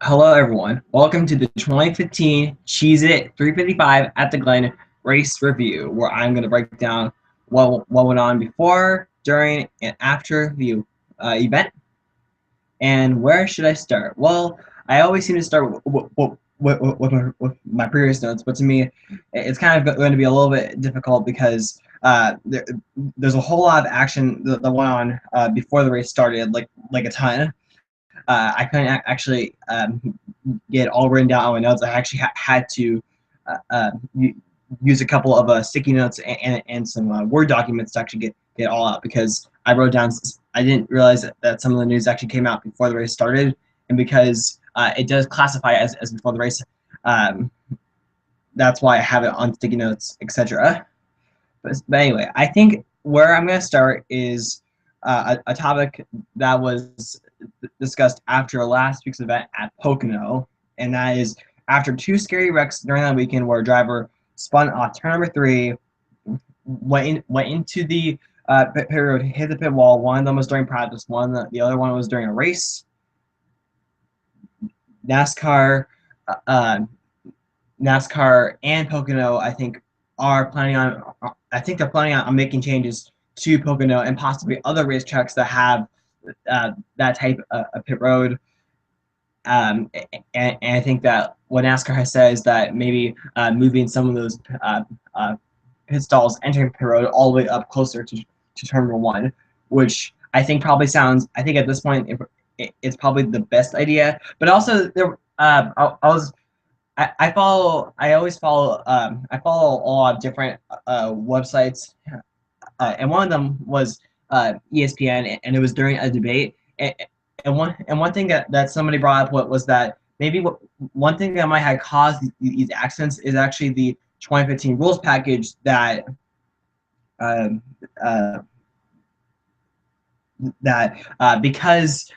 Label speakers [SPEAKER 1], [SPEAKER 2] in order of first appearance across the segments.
[SPEAKER 1] Hello, everyone. Welcome to the 2015 Cheez-It 355 at the Glen race review, where I'm going to break down what went on before, during, and after the event. And where should I start? Well, I always seem to start with my previous notes, but to me, it's kind of going to be a little bit difficult because there's a whole lot of action that went on before the race started, like a ton. I couldn't actually get all written down on my notes. I actually had to uh, uh, use a couple of sticky notes and some Word documents to actually get all out because I wrote down. I didn't realize that some of the news actually came out before the race started, and because it does classify as before the race, um, that's why I have it on sticky notes, etc. But anyway, I think where I'm going to start is a topic that was discussed after last week's event at Pocono, and that is after two scary wrecks during that weekend where a driver spun off turn number 3, went into the pit road, hit the pit wall. One of them was during practice, the other one was during a race. NASCAR, uh, NASCAR and Pocono, I think, are planning on. I think they're planning on making changes to Pocono and possibly other racetracks that have that type of pit road. And I think that what NASCAR has said is that maybe moving some of those pit stalls entering pit road all the way up closer to turn number 1, which I think probably sounds. I think at this point it's probably the best idea. But also there, I follow. I always follow. I follow a lot of different websites, and one of them was ESPN, and it was during a debate. And one thing that somebody brought up was that maybe one thing that might have caused these accidents is actually the 2015 rules package that um, uh, because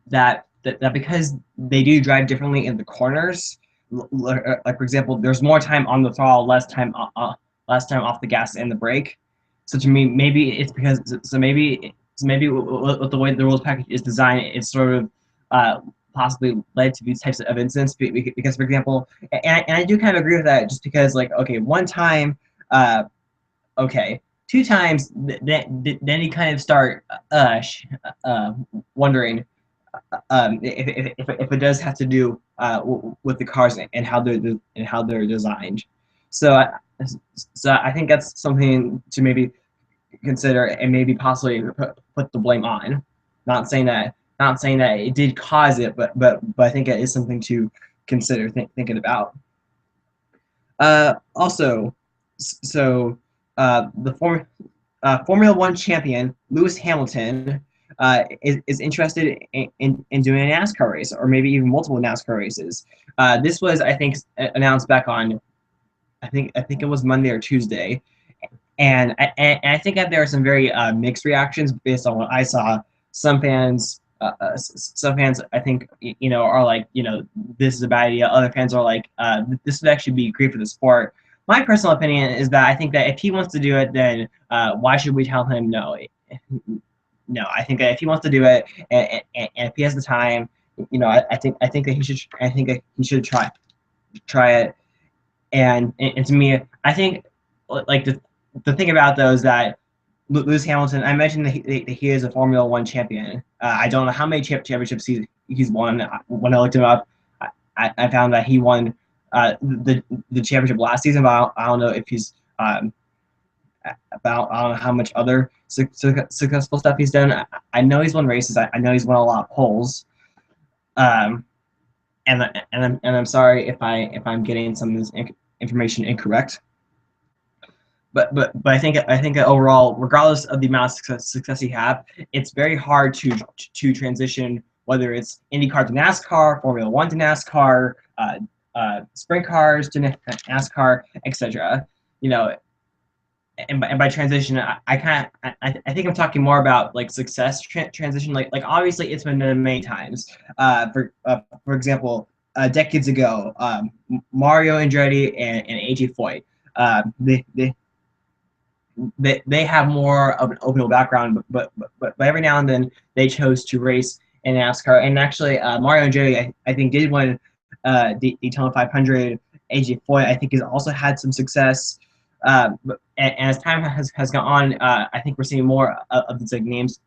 [SPEAKER 1] that because they do drive differently in the corners. Like for example, there's more time on the throttle, less time off the gas and the brake. So to me, maybe it's because maybe with the way the rules package is designed, it's sort of possibly led to these types of incidents. Because for example, and I do kind of agree with that, just because like okay, one time, okay, two times, then you kind of start wondering if it does have to do with the cars and how they're designed. So I think that's something to maybe consider and maybe possibly put the blame on. Not saying that it did cause it, but I think it is something to consider thinking about. Also, so the Formula One champion Lewis Hamilton is interested in doing a NASCAR race, or maybe even multiple NASCAR races. This was, I think, announced back on, I think it was Monday or Tuesday, and I think that there are some very mixed reactions based on what I saw. Some fans, I think, are like, this is a bad idea. Other fans are like, this would actually be great for the sport. My personal opinion is that I think that if he wants to do it, then why should we tell him no? No, I think that if he wants to do it, and if he has the time, I think that he should. I think that he should try it. And to me, I think like the thing about those is that Lewis Hamilton, I mentioned that he is a Formula One champion. I don't know how many championships he's won. When I looked him up, I found that he won the championship last season, but I don't know if he's about I don't know how much other successful stuff he's done. I know he's won races. I know he's won a lot of poles. Um, and I'm sorry if I'm getting some of this information incorrect. But I think that overall, regardless of the amount of success he have, it's very hard to transition, whether it's IndyCar to NASCAR, Formula One to NASCAR, sprint cars to NASCAR, etc. And by transition, I think I'm talking more about like success transition. Like obviously it's been done many times. For example, decades ago, Mario Andretti and AJ Foyt, they have more of an open background, but every now and then they chose to race in NASCAR. And actually, Mario Andretti, I think, did win the Daytona 500. AJ Foyt, I think, has also had some success. And as time has gone on, I think we're seeing more of these like names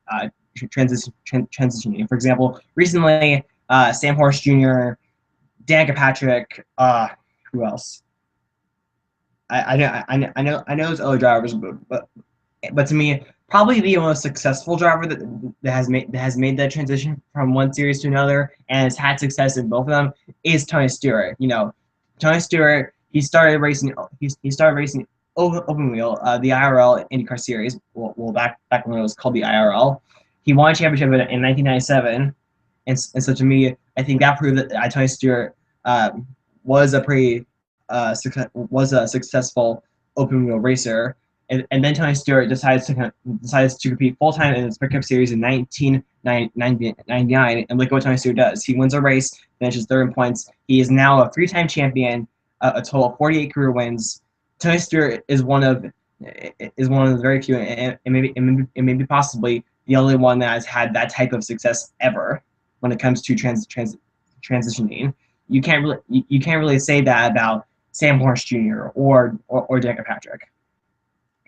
[SPEAKER 1] transitioning. For example, recently, Sam Horse Jr., Danica Patrick, who else? I know those other drivers, but to me, probably the most successful driver that has made that transition from one series to another and has had success in both of them is Tony Stewart. You know, Tony Stewart, he started racing open wheel, the IRL IndyCar series. Well, back when it was called the IRL, he won a championship in 1997, and so to me, I think that proved that Tony Stewart was a pretty was a successful open wheel racer. And then Tony Stewart decides to compete full time in the Sprint Cup Series in 1999. And look what Tony Stewart does. He wins a race, finishes third in points. He is now a three-time champion, a total of 48 career wins. Tony Stewart is one of the very few, and maybe possibly the only one that has had that type of success ever when it comes to transitioning. You can't really say that about Sam Horse Jr. or Danica Patrick.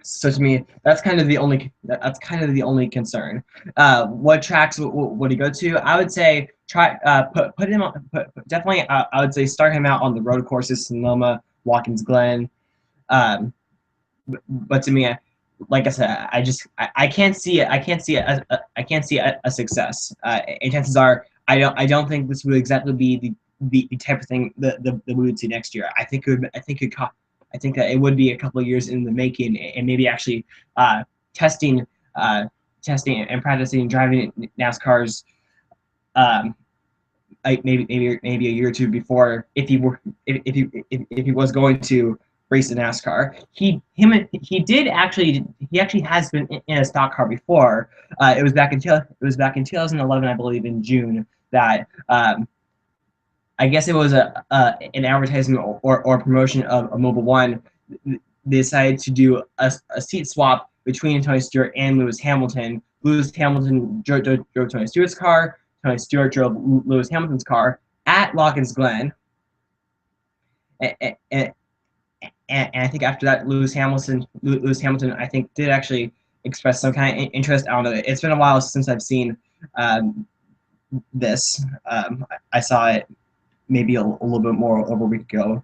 [SPEAKER 1] So to me, that's kind of the only concern. What tracks would he go to? I would say put him on. Definitely, I would say start him out on the road courses: Sonoma, Watkins Glen. But to me, like I said, I can't see it. I can't see a success. And chances are, I don't think this would exactly be the type of thing that we would see next year. I think that it would be a couple of years in the making, and maybe actually testing and practicing driving NASCARs, like maybe a year or two before, if he was going to race in NASCAR. He actually has been in a stock car before. It was back in 2011, I believe, in June, that I guess it was an advertisement or promotion of Mobile One. They decided to do a seat swap between Tony Stewart and Lewis Hamilton. Lewis Hamilton drove Tony Stewart's car. Tony Stewart drove Lewis Hamilton's car at Watkins Glen. And I think after that, Lewis Hamilton, I think, did actually express some kind of interest. I don't know. It's been a while since I've seen this. I saw it maybe a little bit more over a week ago.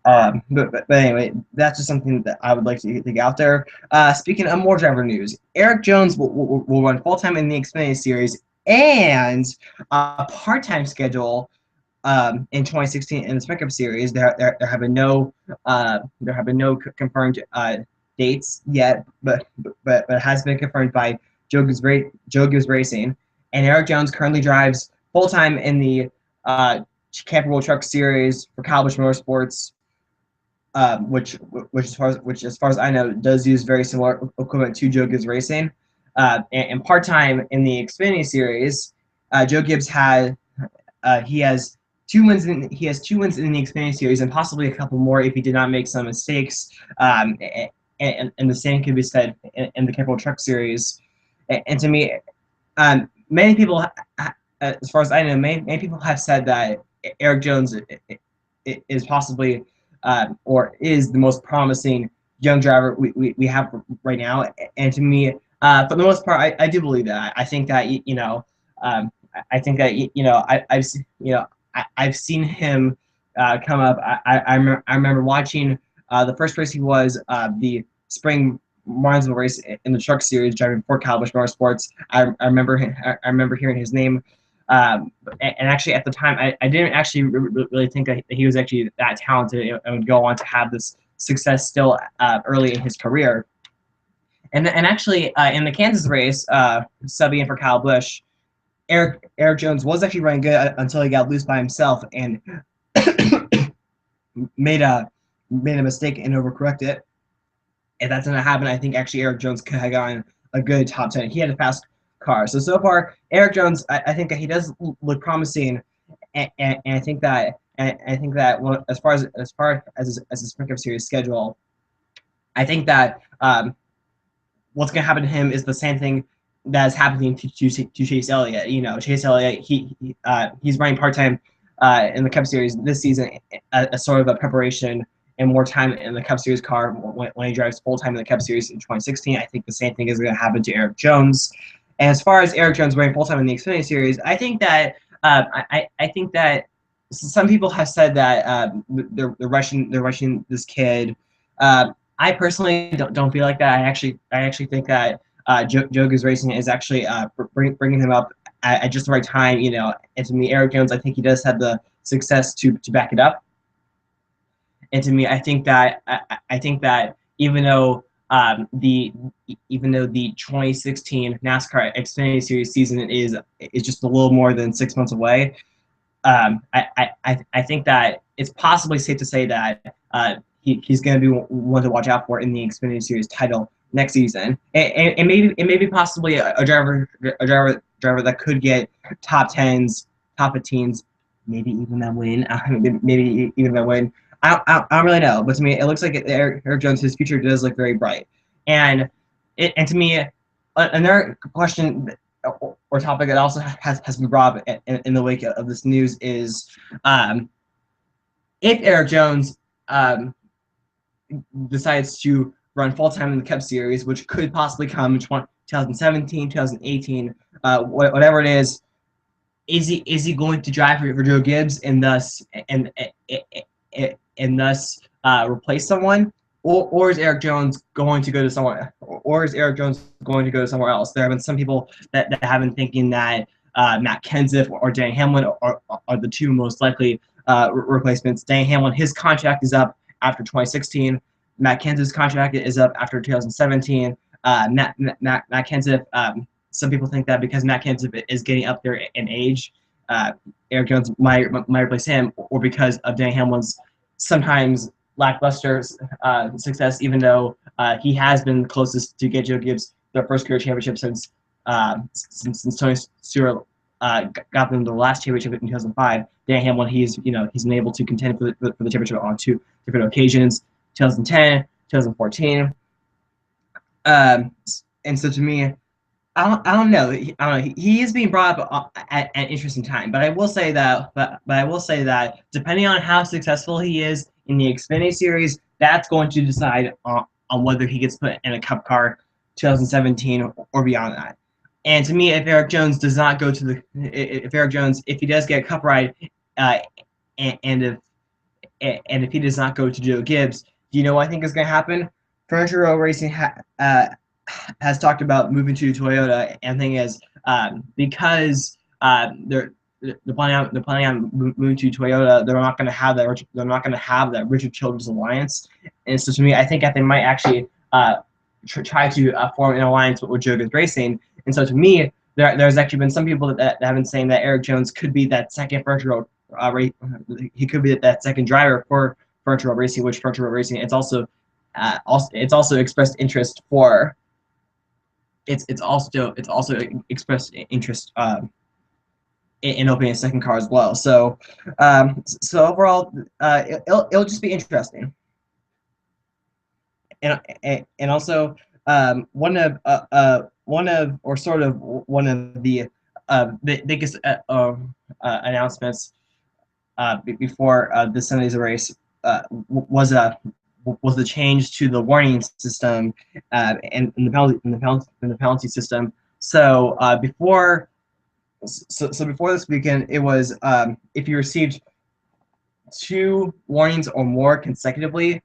[SPEAKER 1] But anyway, that's just something that I would like to get out there. Speaking of more driver news, Eric Jones will run full-time in the Xfinity Series and a part-time schedule in 2016 in the Sprint Cup Series. There have been no confirmed dates yet, but it has been confirmed by Joe Gibbs Racing. And Eric Jones currently drives full-time in the Camping World Truck Series for Kyle Busch Motorsports, which as far as I know does use very similar equipment to Joe Gibbs Racing. And part-time in the Xfinity Series, Joe Gibbs has two wins in the Xfinity Series, and possibly a couple more if he did not make some mistakes. And the same could be said in the Camping World Truck Series. And to me, many people, as far as I know, many people have said that Eric Jones is possibly or is the most promising young driver we have right now. And to me, for the most part, I do believe that. I think that I've seen him come up. I remember watching the first race he was the spring Martinsville race in the Truck Series, driving for Kyle Busch Motorsports. I remember hearing his name. And actually, at the time, I didn't actually really think that he was actually that talented and would go on to have this success still early in his career. And actually, in the Kansas race, subbing in for Kyle Busch, Eric Jones was actually running good until he got loose by himself and made a mistake and overcorrected it. If that didn't happen, I think actually Eric Jones could have gotten a good top 10. He had a fast car. So far, Eric Jones, I think that he does look promising, and I think that as far as his Sprint Cup Series schedule, I think that what's going to happen to him is the same thing that's happening to Chase Elliott. You know, Chase Elliott, he's running part-time in the Cup Series this season as sort of a preparation and more time in the Cup Series car when he drives full-time in the Cup Series in 2016. I think the same thing is going to happen to Erik Jones. And as far as Erik Jones running full-time in the Xfinity Series, I think that I think that some people have said that they're rushing this kid. I personally don't feel like that. I actually think that Joe Gibbs Racing is actually bringing him up at just the right time. You know, and to me, Erik Jones, I think he does have the success to back it up. And to me, I think that even though the 2016 NASCAR Xfinity Series season is just a little more than 6 months away, I think that it's possibly safe to say that he's going to be one to watch out for in the Xfinity Series title next season, and maybe possibly a driver that could get top 10s, top 15s, maybe even that win. Maybe even that win. I don't really know, but to me, it looks like Erik Jones, his future does look very bright, and to me, another question or topic that also has been brought up in the wake of this news is if Erik Jones decides to run full-time in the Cup Series, which could possibly come in 2017, 2018, whatever it is he going to drive for Joe Gibbs and thus replace someone? Or is Erik Jones going to go to somewhere? Or is Erik Jones going to go to somewhere else? There have been some people that have been thinking that Matt Kenseth or Dan Hamlin are the two most likely replacements. Dan Hamlin, his contract is up after 2016. Matt Kenseth's contract is up after 2017. Matt Kenseth, some people think that because Matt Kenseth is getting up there in age, Erik Jones might replace him, or because of Dan Hamlin's sometimes lackluster success, even though he has been closest to get Joe Gibbs their first career championship since Tony Stewart got them the last championship in 2005. Dan Hamlin, he's been able to contend for the championship on two different occasions, 2010, 2014. And so to me, I don't know. He is being brought up at an interesting time, but I will say that depending on how successful he is in the Xfinity Series, that's going to decide on whether he gets put in a Cup car 2017 or beyond that. And to me, if Erik Jones does not go to if he does get a Cup ride, and if he does not go to Joe Gibbs, do you know what I think is going to happen? Furniture Row Racing has talked about moving to Toyota, and the thing is, because they're planning on moving to Toyota, they're not going to have that. They're not going to have that Richard Childress alliance, and so to me, I think that they might actually try to form an alliance with Joe Gibbs Racing. And so to me, there's actually been some people that have been saying that Erik Jones could be that second Furniture Row he could be that second driver for Furniture Row Racing, which Furniture Row Racing it's also expressed interest for. It's also expressed interest in opening a second car as well. So overall, it'll just be interesting. And also one of the biggest announcements before this Sunday's race was the change to the warning system and the penalty system. So before this weekend, it was if you received 2 warnings or more consecutively,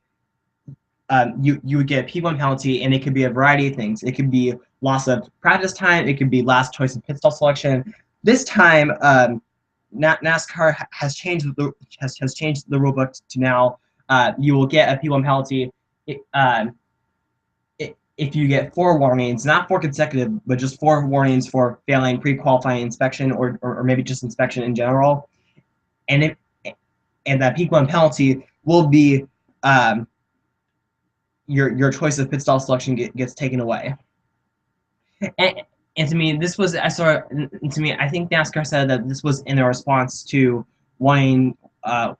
[SPEAKER 1] you would get a P1 penalty, and it could be a variety of things. It could be loss of practice time. It could be last choice in pit stop selection. This time, NASCAR has changed the rule book to now you will get a P1 penalty if you get 4 warnings, not 4 consecutive, but just 4 warnings for failing pre-qualifying inspection or maybe just inspection in general. And that P1 penalty will be your choice of pit stop selection gets taken away. And to me, this was I think NASCAR said that this was in a response to wanting to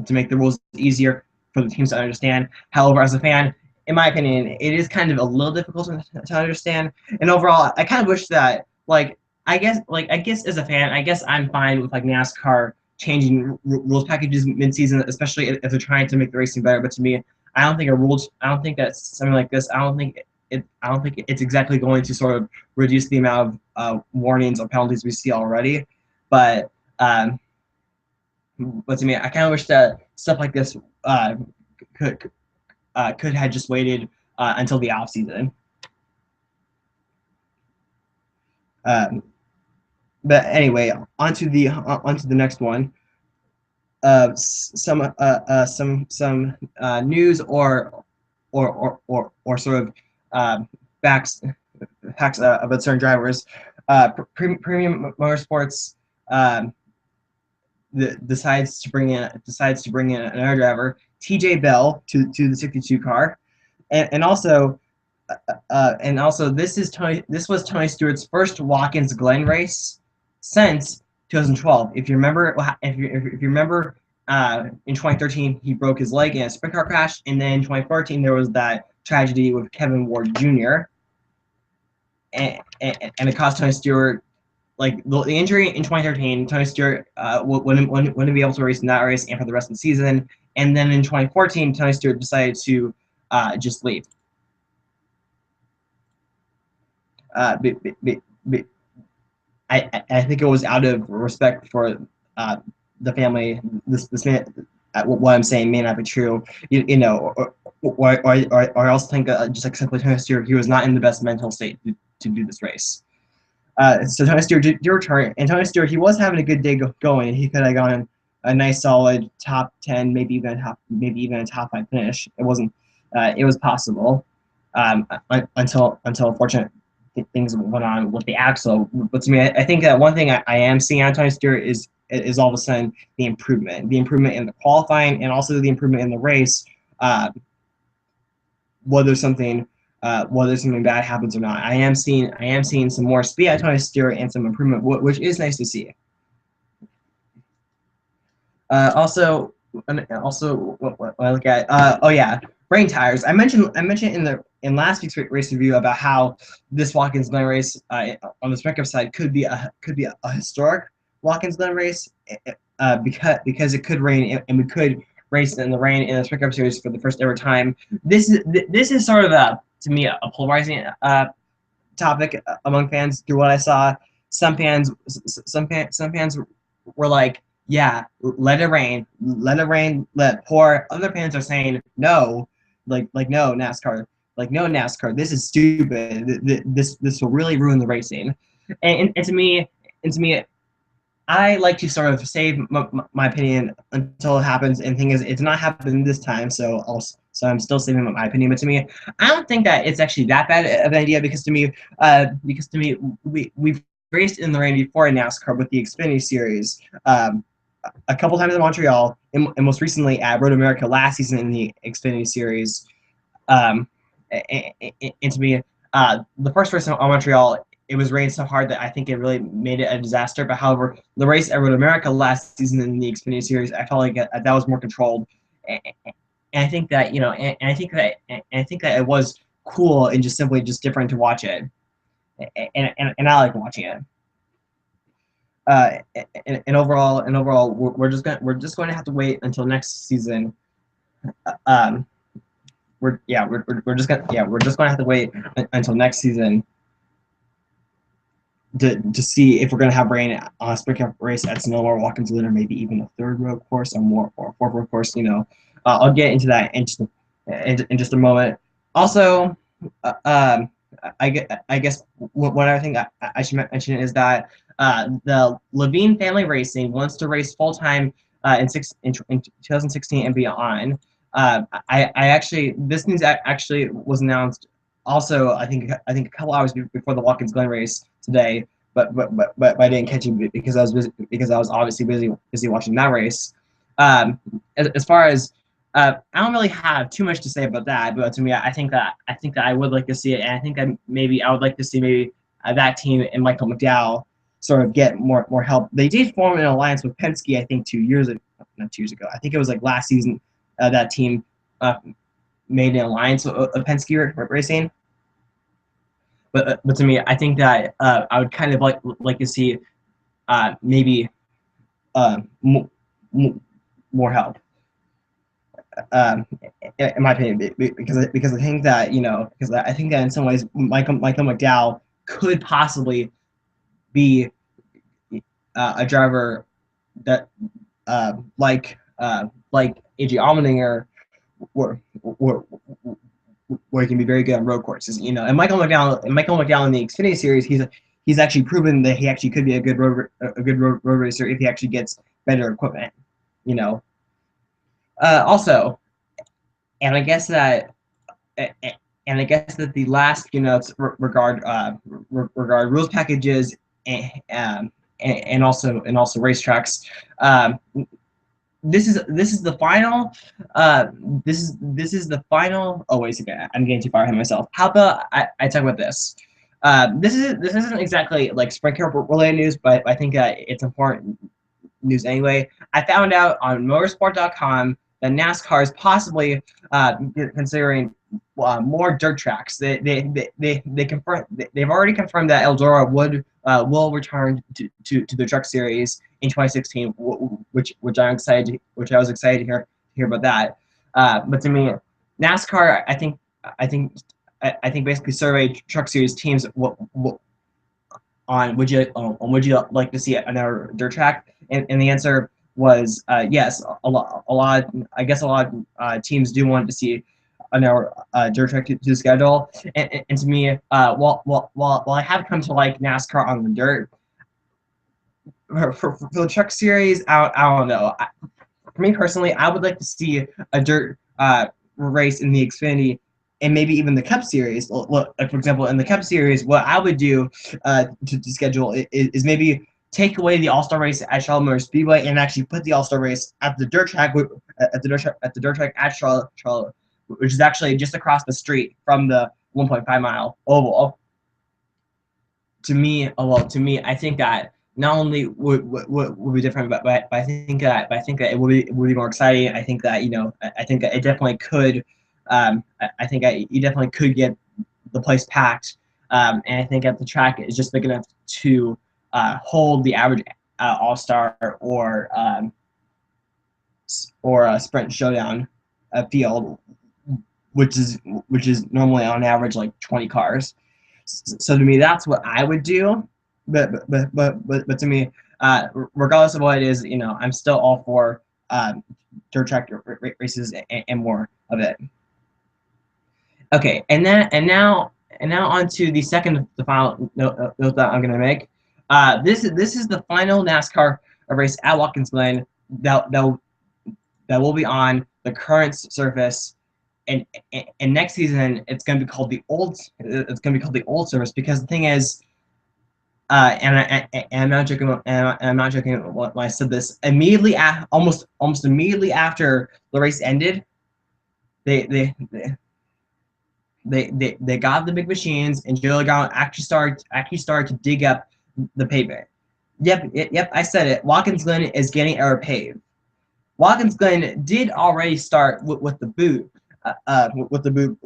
[SPEAKER 1] make the rules easier for the teams to understand. However, as a fan, in my opinion, it is kind of a little difficult to understand. And overall, I kind of wish that, like, I guess as a fan, I guess I'm fine with like NASCAR changing rules packages mid-season, especially if they're trying to make the racing better. But to me, I don't think that something like this, I don't think it's exactly going to sort of reduce the amount of warnings or penalties we see already. But um, but to me, I kind of wish that stuff like this could could have just waited until the off season. Um, but anyway, onto the next one. Some news or sort of facts about certain drivers. Premium Motorsports um, decides to bring in another driver, TJ Bell, to the 62 car, and also this was Tony Stewart's first Watkins Glen race since 2012. If you remember, if you remember, in 2013 he broke his leg in a sprint car crash, and then in 2014 there was that tragedy with Kevin Ward Jr. and it cost Tony Stewart, like the injury in 2013. Tony Stewart wouldn't be able to race in that race and for the rest of the season. And then in 2014, Tony Stewart decided to just leave. Be, be, be, I think it was out of respect for the family. This man, what I'm saying may not be true, you know, or else think just like simply Tony Stewart, he was not in the best mental state to do this race. So Tony Stewart did return, and Tony Stewart, he was having a good day going. He could have gone a nice solid top 10, maybe even a top 5 finish. It wasn't. It was possible until unfortunate things went on with the axle. But to me, I think that one thing I am seeing on Tony Stewart is all of a sudden the improvement in the qualifying and also the improvement in the race. Whether something bad happens or not, I am seeing some more speed at Tony Stewart and some improvement, which is nice to see. Also, what I look at, oh yeah, rain tires. I mentioned in last week's race review about how this Watkins Glen race on the sprint side could be a historic Watkins Glen race because it could rain and we could race in the rain in the sprint cup series for the first ever time. This is sort of to me a polarizing topic among fans through what I saw. Some fans were like, yeah, let it rain, let it rain, let it pour. Other fans are saying no, like no NASCAR, this is stupid. This will really ruin the racing. And to me, I like to sort of save my opinion until it happens. And the thing is, it's not happening this time, so I'm still saving my opinion. But to me, I don't think that it's actually that bad of an idea because to me, we've raced in the rain before in NASCAR with the Xfinity Series. A couple times in Montreal, and most recently at Road America last season in the Xfinity Series. And to me, the first race on Montreal, it was raining so hard that I think it really made it a disaster. But however, the race at Road America last season in the Xfinity Series, I felt like that was more controlled. And I think that and I think that it was cool and just different to watch it. And I like watching it. And overall, we're just going to have to wait until next season. We're just going to have to wait until next season to see if we're going to have rain on a sprint cup race at Sonoma or Watkins Glen, or maybe even a third road course or a fourth road course. I'll get into that in just a moment. Also, I guess one other thing I should mention is that the Levine Family Racing wants to race full time in 2016 and beyond. I actually, this news actually was announced also I think a couple hours before the Watkins Glen race today, but I didn't catch it because I was obviously busy watching that race. As far as I don't really have too much to say about that, but to me, I think that I would like to see it, and I think that maybe I would like to see that team and Michael McDowell sort of get more help. They did form an alliance with Penske, I think 2 years ago. Not 2 years ago. I think it was like last season. That team made an alliance with Penske Racing. But to me, I think that I would kind of like to see maybe more help. Um, in my opinion, because I think that because I think that in some ways Michael McDowell could possibly be a driver that like AJ Allmendinger, where, where where he can be very good on road courses. And Michael McDowell in the Xfinity Series, he's actually proven that he actually could be a good road racer if he actually gets better equipment. Also, and I guess that the last regard rules packages and also racetracks. This is the final. This is the final. Oh wait a second, I'm getting too far ahead of myself. How about I talk about this? This isn't exactly like sprint car related news, but I think it's important news anyway. I found out on motorsport.com that NASCAR is possibly considering more dirt tracks. They confirm, they've already confirmed that Eldora will return to the truck series in 2016, which I was excited to hear about that. But to me, NASCAR, I think basically surveyed truck series teams on would you like to see another dirt track, and the answer was yes. I guess a lot of teams do want to see another dirt track to schedule, and to me, while I have come to like NASCAR on the dirt, for the truck series, I don't know. For me personally, I would like to see a dirt race in the Xfinity and maybe even the Cup Series. Like for example, in the Cup Series, what I would do to schedule is maybe take away the All-Star race at Charlotte Motor Speedway and actually put the All-Star race at the dirt track at the dirt track at Charlotte, which is actually just across the street from the 1.5-mile oval. To me, I think that not only would be different, but I think that it would be more exciting. I think that I think that it definitely could. I think you definitely could get the place packed, and I think that the track is just big enough to hold the average All-Star or a sprint showdown field, which is normally on average like 20 cars. So to me, that's what I would do. But to me, regardless of what it is, I'm still all for dirt track races and more of it. Okay, and now on to the final note that I'm gonna make. This is the final NASCAR race at Watkins Glen that will be on the current surface. And next season it's going to be called the old service, because the thing is, and I'm not joking. And I'm not joking when I said this. Almost immediately after the race ended, they got the big machines, and Joe Logano actually started to dig up the pavement. Yep, I said it. Watkins Glen is getting air paved. Watkins Glen did already start with the boot. With the boot,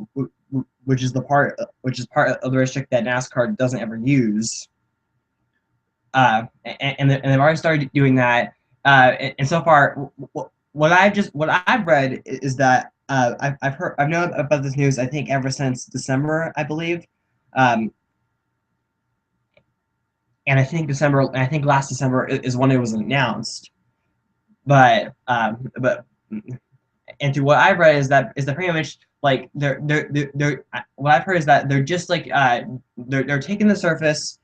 [SPEAKER 1] which is part of the racetrack that NASCAR doesn't ever use, and they've already started doing that. And so far, what I've read is that I've known about this news, I think, ever since December, I believe, and I think last December is when it was announced, but and through what I've read is that pretty much like they're what I've heard is that they're just like they're taking the surface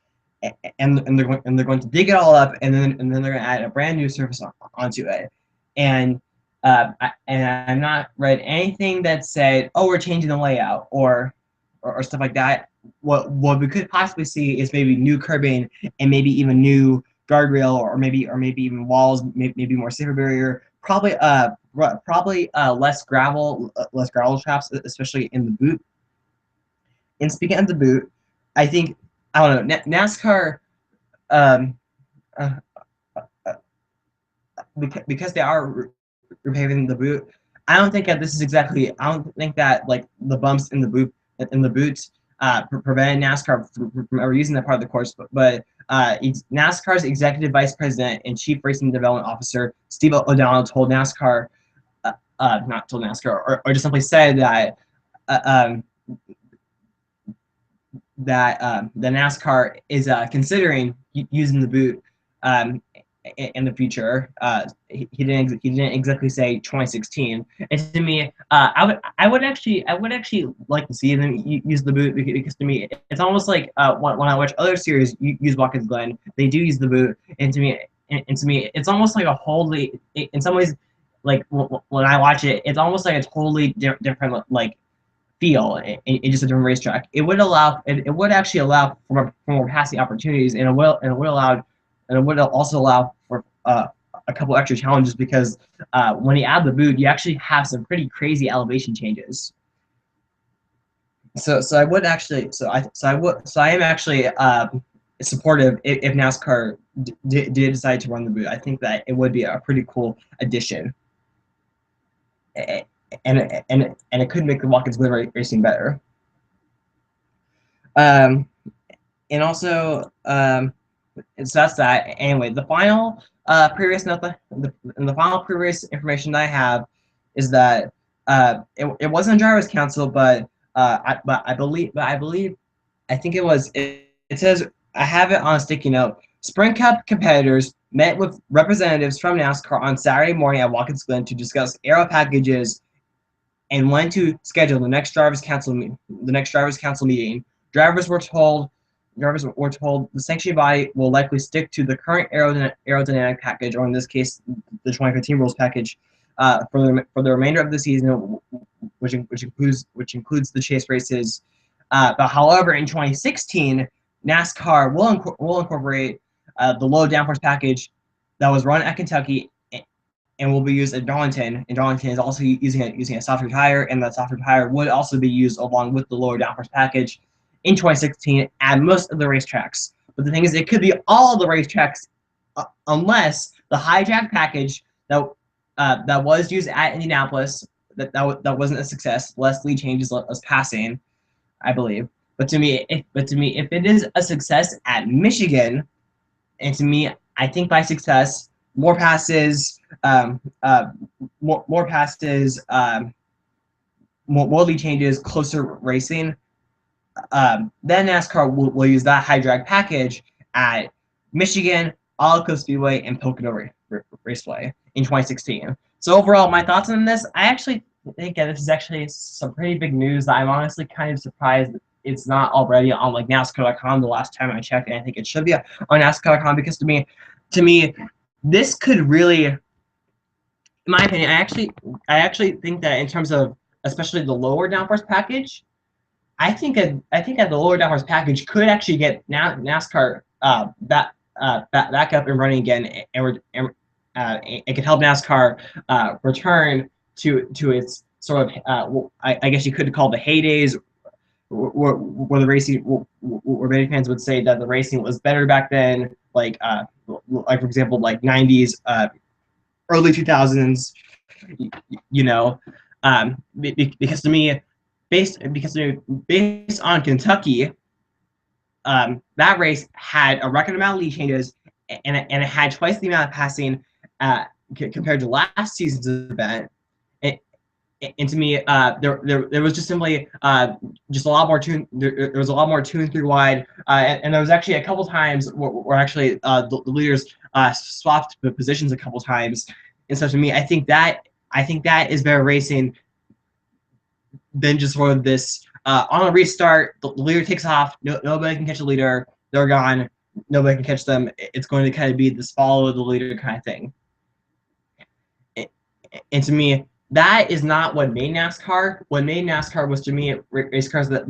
[SPEAKER 1] and they're going to dig it all up, and then they're going to add a brand new surface onto it. And I've not read anything that said, oh, we're changing the layout or stuff like that. What we could possibly see is maybe new curbing and maybe even new guardrail, or maybe even walls, maybe more safer barrier. Probably less gravel traps, especially in the boot. And speaking of the boot, I think, I don't know, NASCAR, because they are repaving the boot, I don't think that this is exactly. I don't think that like the bumps in the boots prevented NASCAR from ever using that part of the course. But NASCAR's executive vice president and chief racing development officer Steve O'Donnell told NASCAR, not told NASCAR, or just simply said that uh, um, the NASCAR is considering using the boot um, in the future. He didn't exactly say 2016. And to me, I would actually like to see them use the boot because to me it's almost like when I watch other series use Watkins Glen, they do use the boot, and to me it's almost like a wholly in some ways like when I watch it, it's almost like a totally different like feel in just a different racetrack. It would actually allow for more passing opportunities, and it would also allow for a couple extra challenges because when you add the boot, you actually have some pretty crazy elevation changes. So I would actually so I am actually supportive if NASCAR did decide to run the boot. I think that it would be a pretty cool addition, and it could make the Watkins Glen racing better. Um, and also, so that's that. Anyway, the final pre-race nothing. The final pre-race information that I have is that it wasn't drivers' council, but I believe I think it was. It says I have it on a sticky note. Sprint Cup competitors met with representatives from NASCAR on Saturday morning at Watkins Glen to discuss aero packages and when to schedule the next drivers' council meeting. Drivers were told the sanctioning body will likely stick to the current aerodynamic package, or in this case, the 2015 rules package, for the remainder of the season, which includes the chase races. But however, in 2016, NASCAR will incorporate the low downforce package that was run at Kentucky and will be used at Darlington. And Darlington is also using a softer tire, and that softer tire would also be used along with the lower downforce package in 2016 at most of the racetracks. But the thing is, it could be all the racetracks unless the hijack package that was used at Indianapolis that wasn't a success. Less lead changes, less passing, I believe. But to me, if it is a success at Michigan, and to me, I think by success, more passes, more passes, more lead changes, closer racing. Then NASCAR will use that high drag package at Michigan, Olive Speedway, and Pocono Raceway in 2016. So overall, my thoughts on this, I actually think that this is actually some pretty big news that I'm honestly kind of surprised it's not already on like NASCAR.com the last time I checked, and I think it should be on NASCAR.com because to me, this could really, in my opinion, I actually think that in terms of especially the lower downforce package, I think that the lower downforce package could actually get NASCAR back up and running again, and it could help NASCAR return to its sort of I guess you could call the heydays, where the racing, where many fans would say that the racing was better back then, like for example, like 90s, early 2000s, you know, because to me, based on Kentucky, that race had a record amount of lead changes, and it had twice the amount of passing compared to last season's event. And to me, there was just simply just a lot more there was a lot more 2 and 3 wide, and there was actually a couple times where actually the leaders swapped the positions a couple times. And so to me, I think that is better racing than just sort of this on a restart. The leader takes off, nobody can catch the leader, they're gone, nobody can catch them. It's going to kind of be this follow the leader kind of thing. And to me, that is not what made NASCAR. What made NASCAR was, to me, race cars that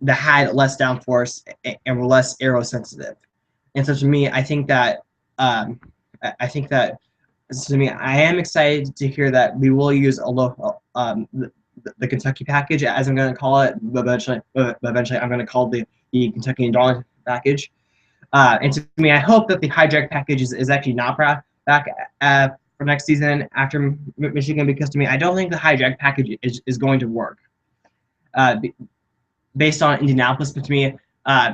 [SPEAKER 1] had less downforce and were less aero sensitive. And so to me, I think that to me, I am excited to hear that we will use a low the Kentucky package, as I'm going to call it. But eventually I'm going to call the Kentucky and Darlington package. And to me, I hope that the hijack package is actually not back for next season after Michigan, because to me, I don't think the high drag package is going to work. Based on Indianapolis, but to me,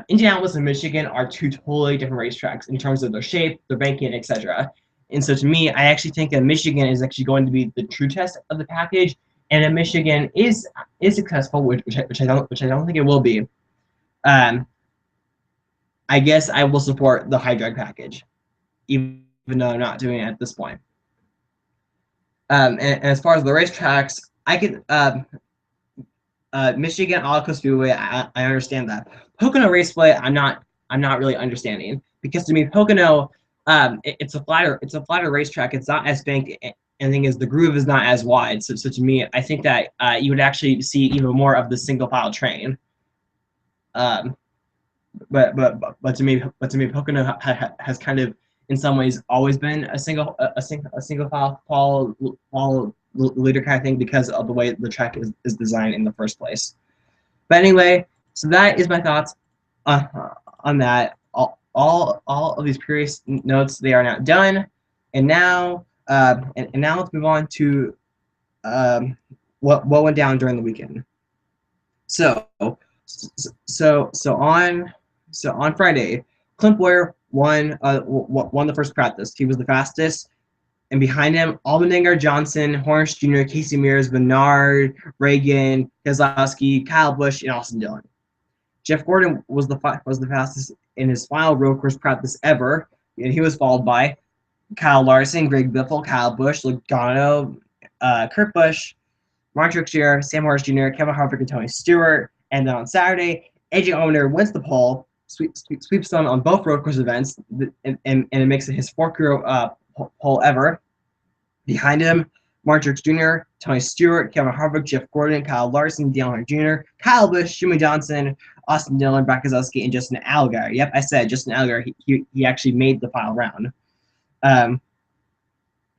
[SPEAKER 1] Indianapolis and Michigan are two totally different racetracks in terms of their shape, their banking, etc. And so to me, I actually think that Michigan is actually going to be the true test of the package, and if Michigan is successful, which I don't think it will be, I guess I will support the high drag package, even though I'm not doing it at this point. And as far as the racetracks, I could Michigan Auto Speedway, I understand that. Pocono Raceway, I'm not really understanding, because to me Pocono, it's a flatter racetrack. It's not as banked, and the thing is the groove is not as wide. So to me, I think that you would actually see even more of the single file train. But to me Pocono has kind of in some ways always been a single file leader kind of thing, because of the way the track is designed in the first place. But anyway, so that is my thoughts on that. All of these previous notes, they are now done, and now now let's move on to what went down during the weekend. So on Friday, Clint Boyer won the first practice. He was the fastest, and behind him, Allmendinger, Johnson, Hornish Jr., Casey Mears, Bernard, Reagan, Keselowski, Kyle Busch, and Austin Dillon. Jeff Gordon was the fastest in his final road course practice ever, and he was followed by Kyle Larson, Greg Biffle, Kyle Busch, Logano, Kurt Busch, Mark Truex, Sam Hornish Jr., Kevin Harvick, and Tony Stewart. And then on Saturday, AJ Allmendinger wins the pole, sweeps on both road course events, and it makes it his fourth career pole ever. Behind him, Mark Truex Jr., Tony Stewart, Kevin Harvick, Jeff Gordon, Kyle Larson, Dale Earnhardt Jr., Kyle Busch, Jimmy Johnson, Austin Dillon, Brad Keselowski, and Justin Allgaier. Yep, I said Justin Allgaier. He actually made the final round.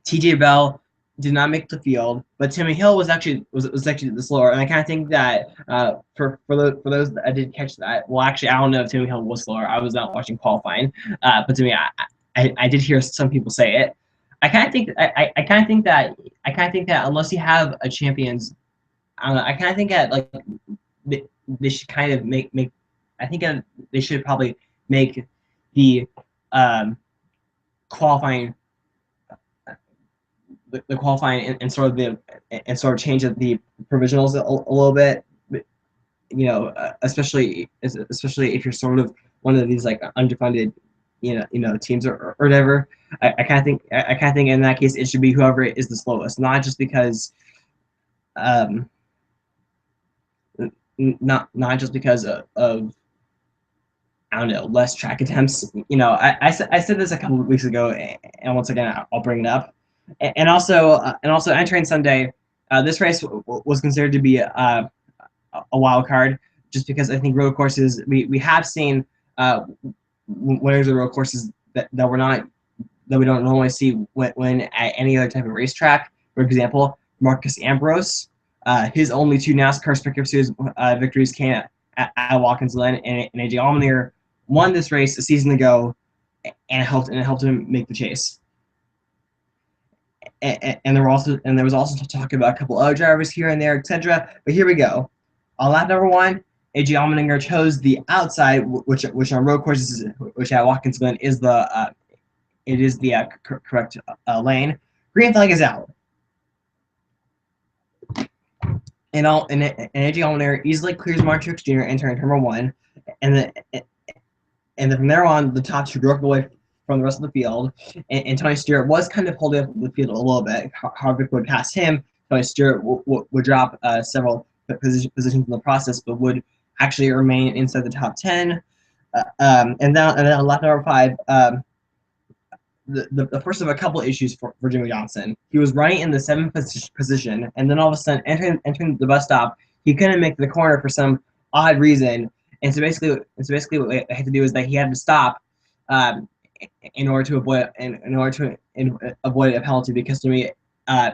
[SPEAKER 1] TJ Bell did not make the field, but Timmy Hill was actually the slower, and I kind of think that for those that I didn't catch that, well, actually, I don't know if Timmy Hill was slower. I was not watching qualifying, but to me, I did hear some people say it. I kind of think that unless you have a champions, I don't know. I kind of think that like they should kind of make. I think that they should probably make the qualifying. The qualifying and sort of change the provisionals a little bit, you know, especially if you're sort of one of these like underfunded, teams or whatever. I kind of think in that case it should be whoever is the slowest, not just because, not just because of I don't know, less track attempts. I said this a couple of weeks ago, and once again I'll bring it up. And also entering Sunday, this race was considered to be a wild card, just because I think road courses we have seen winners of road courses that we don't normally see when at any other type of racetrack. For example, Marcus Ambrose, his only two NASCAR Spectre Series victories came at Watkins Glen, and AJ Allmendinger won this race a season ago, and it helped him make the chase. And there was also talk about a couple other drivers here and there, etc. But here we go. On lap number 1, AJ Allmendinger chose the outside, which on road courses, which at Watkins Glen is the correct lane. Green flag is out, and AJ Allmendinger easily clears Mark Truex Jr. entering turn number 1, and then from there on, the top two broke away from the rest of the field, and Tony Stewart was kind of holding up the field a little bit. Harvick would pass him. Tony Stewart would drop several positions in the process, but would actually remain inside the top 10. And then on lap number 5, the first of a couple issues for Jimmy Johnson. He was running in the 7th position, and then all of a sudden, entering the bus stop, he couldn't make the corner for some odd reason. And so basically what they had to do is that he had to stop in order to avoid a penalty. Because to me,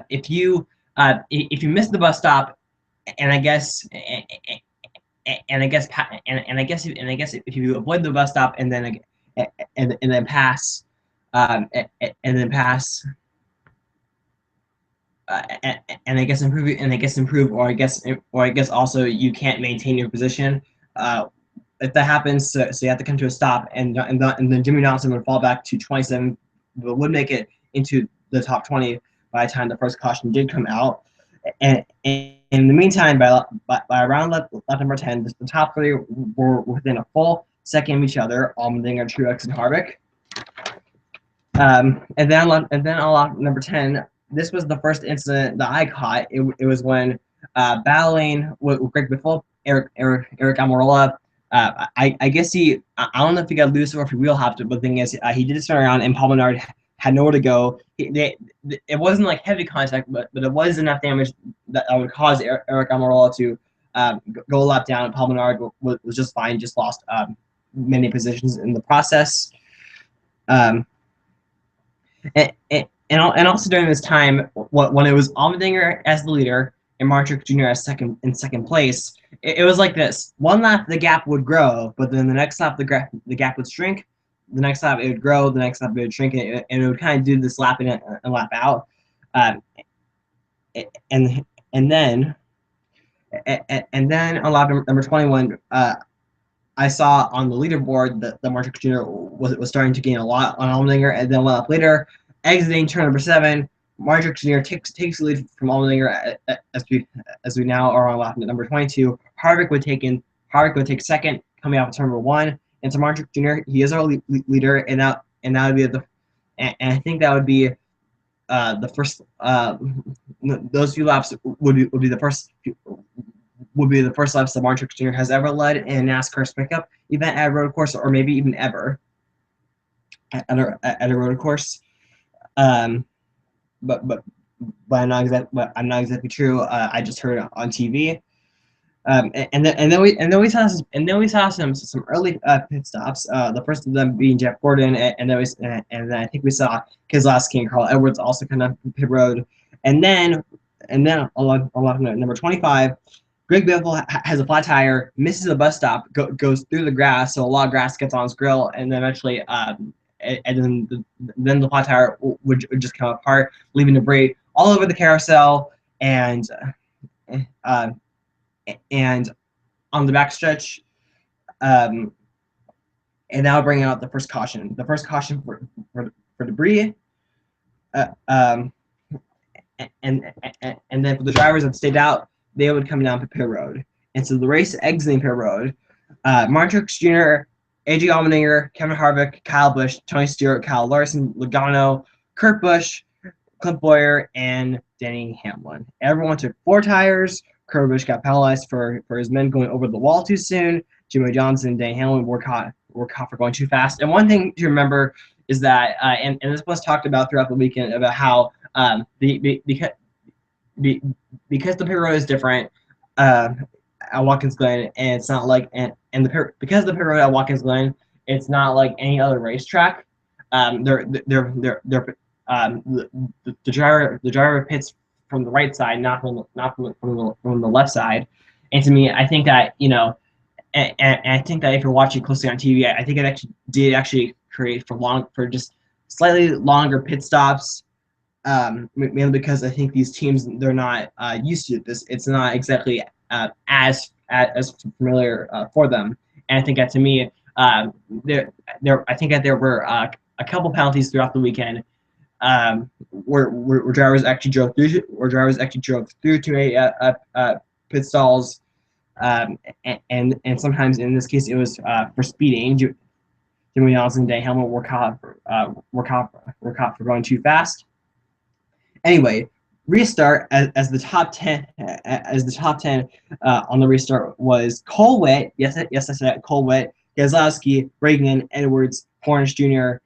[SPEAKER 1] if you miss the bus stop, and I guess if you avoid the bus stop and then pass and I guess improve, or I guess also you can't maintain your position. If that happens, so you have to come to a stop, and then Jimmy Johnson would fall back to 27, but would make it into the top 20 by the time the first caution did come out. And in the meantime, by around lap number 10, the top three were within a full second of each other, Allmendinger, Truex, and Harvick. And then on lap number 10, this was the first incident that I caught. It was when battling with Greg Biffle, Eric Almirola. I guess I don't know if he got loose or if he wheel hopped it, but the thing is, he did turn around and Paul Menard had nowhere to go. It wasn't like heavy contact, but it was enough damage that would cause Eric Almirola to go a lap down. Paul Menard was just fine, just lost many positions in the process. And also during this time, when it was Allmendinger as the leader and Martinsville Jr. as second place, it was like this. One lap the gap would grow, but then the next lap the gap would shrink. The next lap it would grow. The next lap it would shrink, and it would kind of do this lap in and lap out. And then on lap number 21, I saw on the leaderboard that the Martinsville Jr. was starting to gain a lot on Allmendinger, and then one lap later, exiting turn number 7, Martinsville Jr. takes the lead from Allmendinger as we now are on lap number 22. Harvick would take second, coming off of turn number 1, and so Martinsville Jr. he is our leader, and that would be and I think that would be the first. Those few laps would be the first. Would be the first laps that Martinsville Jr. has ever led in NASCAR's pickup event at a road course, or maybe even ever at a road course. But I'm not exactly true. I just heard it on TV. And then we saw some early pit stops. The first of them being Jeff Gordon, and then I think we saw Keselowski and Carl Edwards also kind of pit road. And then along number 25. Greg Biffle has a flat tire, misses a bus stop, goes through the grass, so a lot of grass gets on his grill, and then eventually, then the flat tire would just come apart, leaving debris all over the carousel, and on the backstretch, and now bringing out the first caution. The first caution for debris, and then for the drivers that stayed out, they would come down to pit road. And so the race exiting pit road, Martin Truex Jr., A.J. Allmendinger, Kevin Harvick, Kyle Busch, Tony Stewart, Kyle Larson, Logano, Kurt Busch, Clint Bowyer, and Denny Hamlin. Everyone took 4 tires. Kurt Busch got penalized for his men going over the wall too soon. Jimmy Johnson and Denny Hamlin were caught for going too fast. And one thing to remember is that, and this was talked about throughout the weekend, about how because the pit road is different at Watkins Glen, and it's not like because the pit road at Watkins Glen, it's not like any other racetrack. The driver pits from the right side, not from the left side. And to me, I think that and I think that if you're watching closely on TV, I think it actually create for just slightly longer pit stops. Mainly because I think these teams, they're not used to this. It's not exactly as familiar for them. And I think that to me, I think that there were a couple penalties throughout the weekend where drivers actually drove through to pit stalls, and sometimes in this case it was for speeding. Jimmy Johnson and Denny Hamlin were caught for going too fast. Anyway, restart as the top 10 on the restart was Cole Witt. Yes, I said it, Cole Witt, Keselowski, Reagan, Edwards, Hornish Jr.,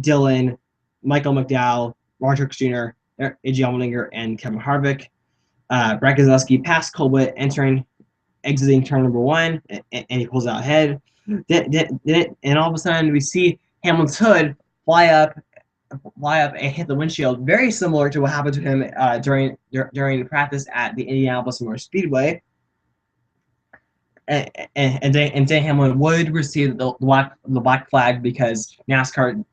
[SPEAKER 1] Dillon, Michael McDowell, Martin Truex Jr., A.J. Allmendinger, and Kevin Harvick. Brad Keselowski passed Cole Witt, exiting turn number 1, and he pulls out ahead. And all of a sudden, we see Hamlin's hood fly up and hit the windshield, very similar to what happened to him during practice at the Indianapolis Motor Speedway. And Denny Hamlin would receive the black flag because NASCAR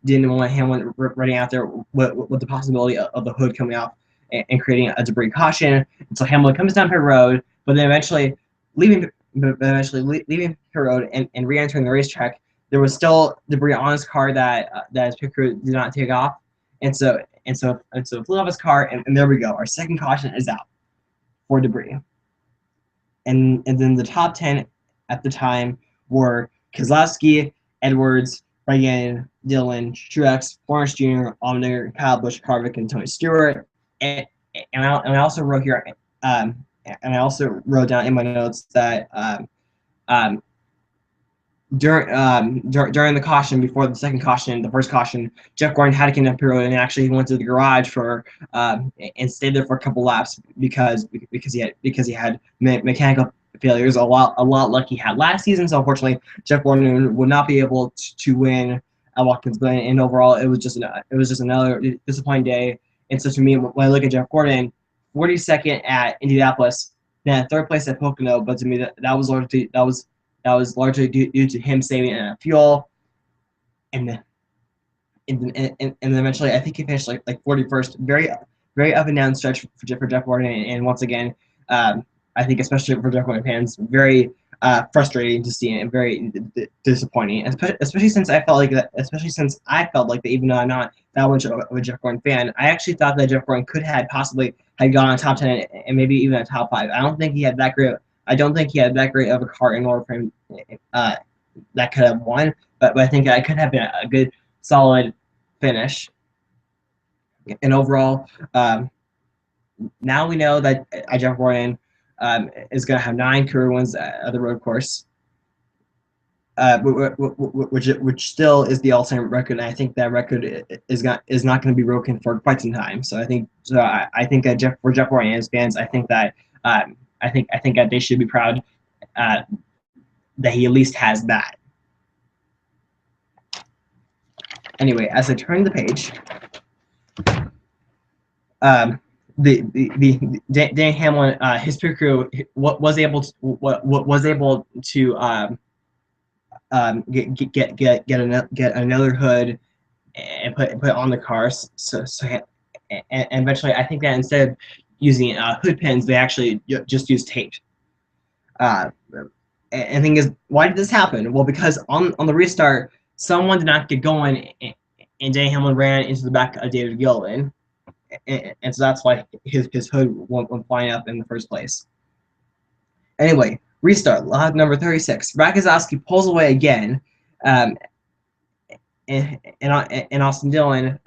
[SPEAKER 1] didn't want Hamlin running out there with the possibility of the hood coming off and creating a debris caution. And so Hamilton comes down pit road, but then eventually leaving pit road and re-entering the racetrack. There was still debris on his car that his pit crew did not take off, and so it flew off his car, and there we go. Our second caution is out for debris. And then the top 10 at the time were Keselowski, Edwards, Reagan, Dillon, Truex, Lawrence Jr., Allmendinger, Kyle Busch, Harvick, and Tony Stewart. And I also wrote here, and I also wrote down in my notes that during the caution, before the second caution, the first caution, Jeff Gordon had to get up road and actually went to the garage for and stayed there for a couple laps because he had mechanical failures, a lot like he had last season. So unfortunately, Jeff Gordon would not be able to win at Watkins Glen, and overall it was just another disappointing day. And so to me, when I look at Jeff Gordon, 42nd at Indianapolis, then third place at Pocono, but to me that was largely due to him saving fuel, and then eventually I think he finished like 41st, very up and down stretch for Jeff Gordon, and once again, I think especially for Jeff Gordon fans, very frustrating to see and very disappointing, especially since I felt like that even though I'm not that much of a Jeff Gordon fan, I actually thought that Jeff Gordon could have possibly had gone on top 10 and maybe even a top 5. I don't think he had that great of a car in order for him that could have won, but I think that could have been a good, solid finish. And overall, now we know that Jeff Gordon is going to have 9 career wins at the road course, which still is the all-time record. And I think that record is not going to be broken for quite some time. So I think that for Jeff Gordon and his fans, I think that they should be proud that he at least has that. Anyway, as I turn the page, Dan Hamlin, his pit crew was able to get another hood and put on the cars. And eventually, I think that instead of using hood pins, they actually just used tape. And the thing is, why did this happen? Well, because on the restart, someone did not get going, and Dan Hamlin ran into the back of David Gilliland, and so that's why his hood went flying up in the first place. Anyway, restart, lap number 36. Brad Keselowski pulls away again, and Austin Dillon,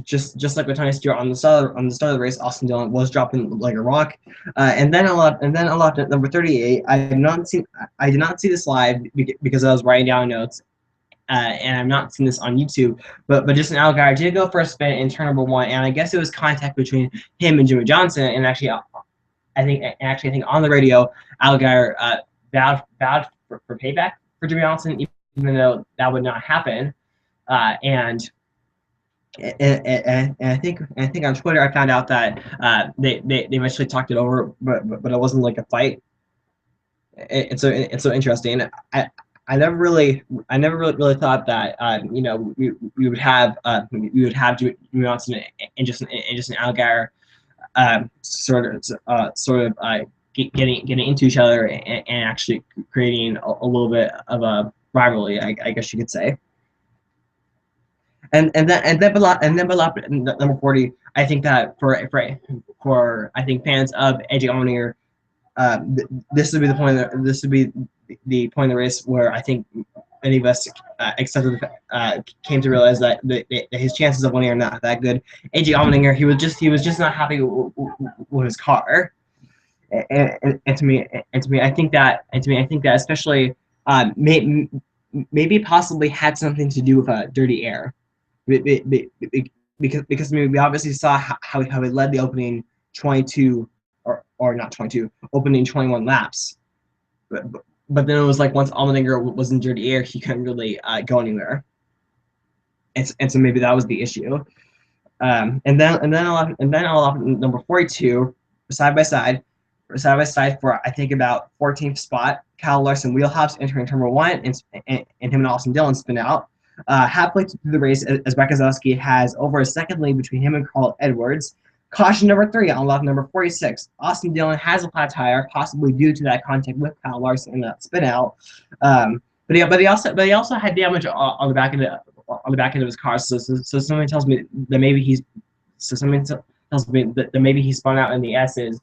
[SPEAKER 1] just like with Tony Stewart on the start of the race, Austin Dillon was dropping like a rock. And then on lap number 38, I did not see this live because I was writing down notes, and I've not seen this on YouTube. But Justin Allgaier did go for a spin in turn number 1, and I guess it was contact between him and Jimmy Johnson. And actually, I think on the radio, Allgaier vowed for payback for Jimmy Johnson, even though that would not happen. And I think on Twitter I found out that they eventually talked it over, but it wasn't like a fight. It's so interesting. I never really thought that we would have Jimmy Johnson and Justin Allgaier sort of getting into each other and actually creating a little bit of a rivalry, I guess you could say. And then by lap number 40, I think that for I think fans of AJ Allmendinger, this would be the point of the race where I think many of us came to realize that his chances of winning are not that good. AJ Allmendinger, he was just not happy with his car, and to me I think that especially maybe possibly had something to do with dirty air. Because we obviously saw how he led the opening 22 or not 22, opening 21 laps, but then it was like once Allmendinger was in dirty air, he couldn't really go anywhere, and so maybe that was the issue. And then number 42, side by side for I think about 14th spot, Kyle Larson wheelhops entering turn 1, and him and Austin Dillon spin out. Halfway through the race, as Brad Keselowski has over a second lead between him and Carl Edwards, Caution number 3 on lap number 46. Austin Dillon has a flat tire, possibly due to that contact with Kyle Larson in that spin out. But he also had damage on the back end of his car. So something tells me that maybe he's maybe he spun out in the S's,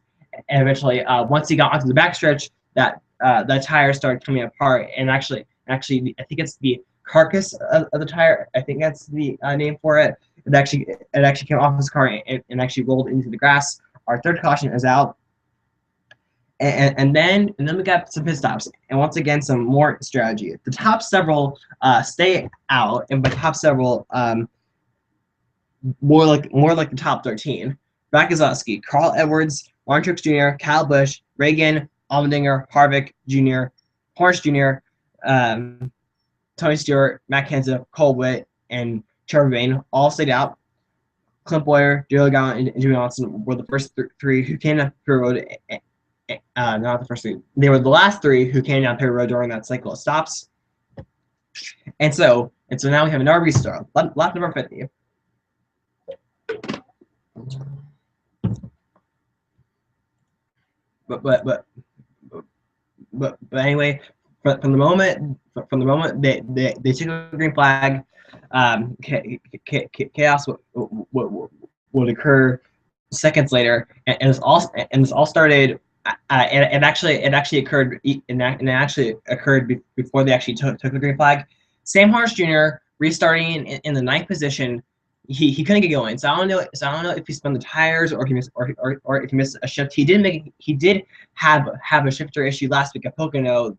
[SPEAKER 1] and eventually once he got onto the backstretch, that tire started coming apart. And actually, I think it's the carcass of the tire. I think that's the name for it. It actually came off his car and actually rolled into the grass. Our third caution is out. And then we got some pit stops, and once again some more strategy. The top several stay out, and by top several, more like the top 13. Brad Keselowski, Carl Edwards, Martin Truex Jr., Kyle Busch, Reagan, Allmendinger, Harvick Jr., Horst Jr., Tony Stewart, Matt Kenseth, Cole Witt, and Trevor Bayne all stayed out. Clint Boyer, Joe Gallant, and Jimmy Johnson were the first three who came down Perry Road. Not the first three. They were the last 3 who came down Perry Road during that cycle of stops. And so now we have another restart. Lap number 50. But anyway, from the moment they took a green flag, chaos would occur seconds later, and this all started. It actually occurred before they actually took the green flag. Sam Horst Jr. restarting in the 9th position. He couldn't get going, so I don't know if he spun the tires or if he missed a shift. He did have a shifter issue last week at Pocono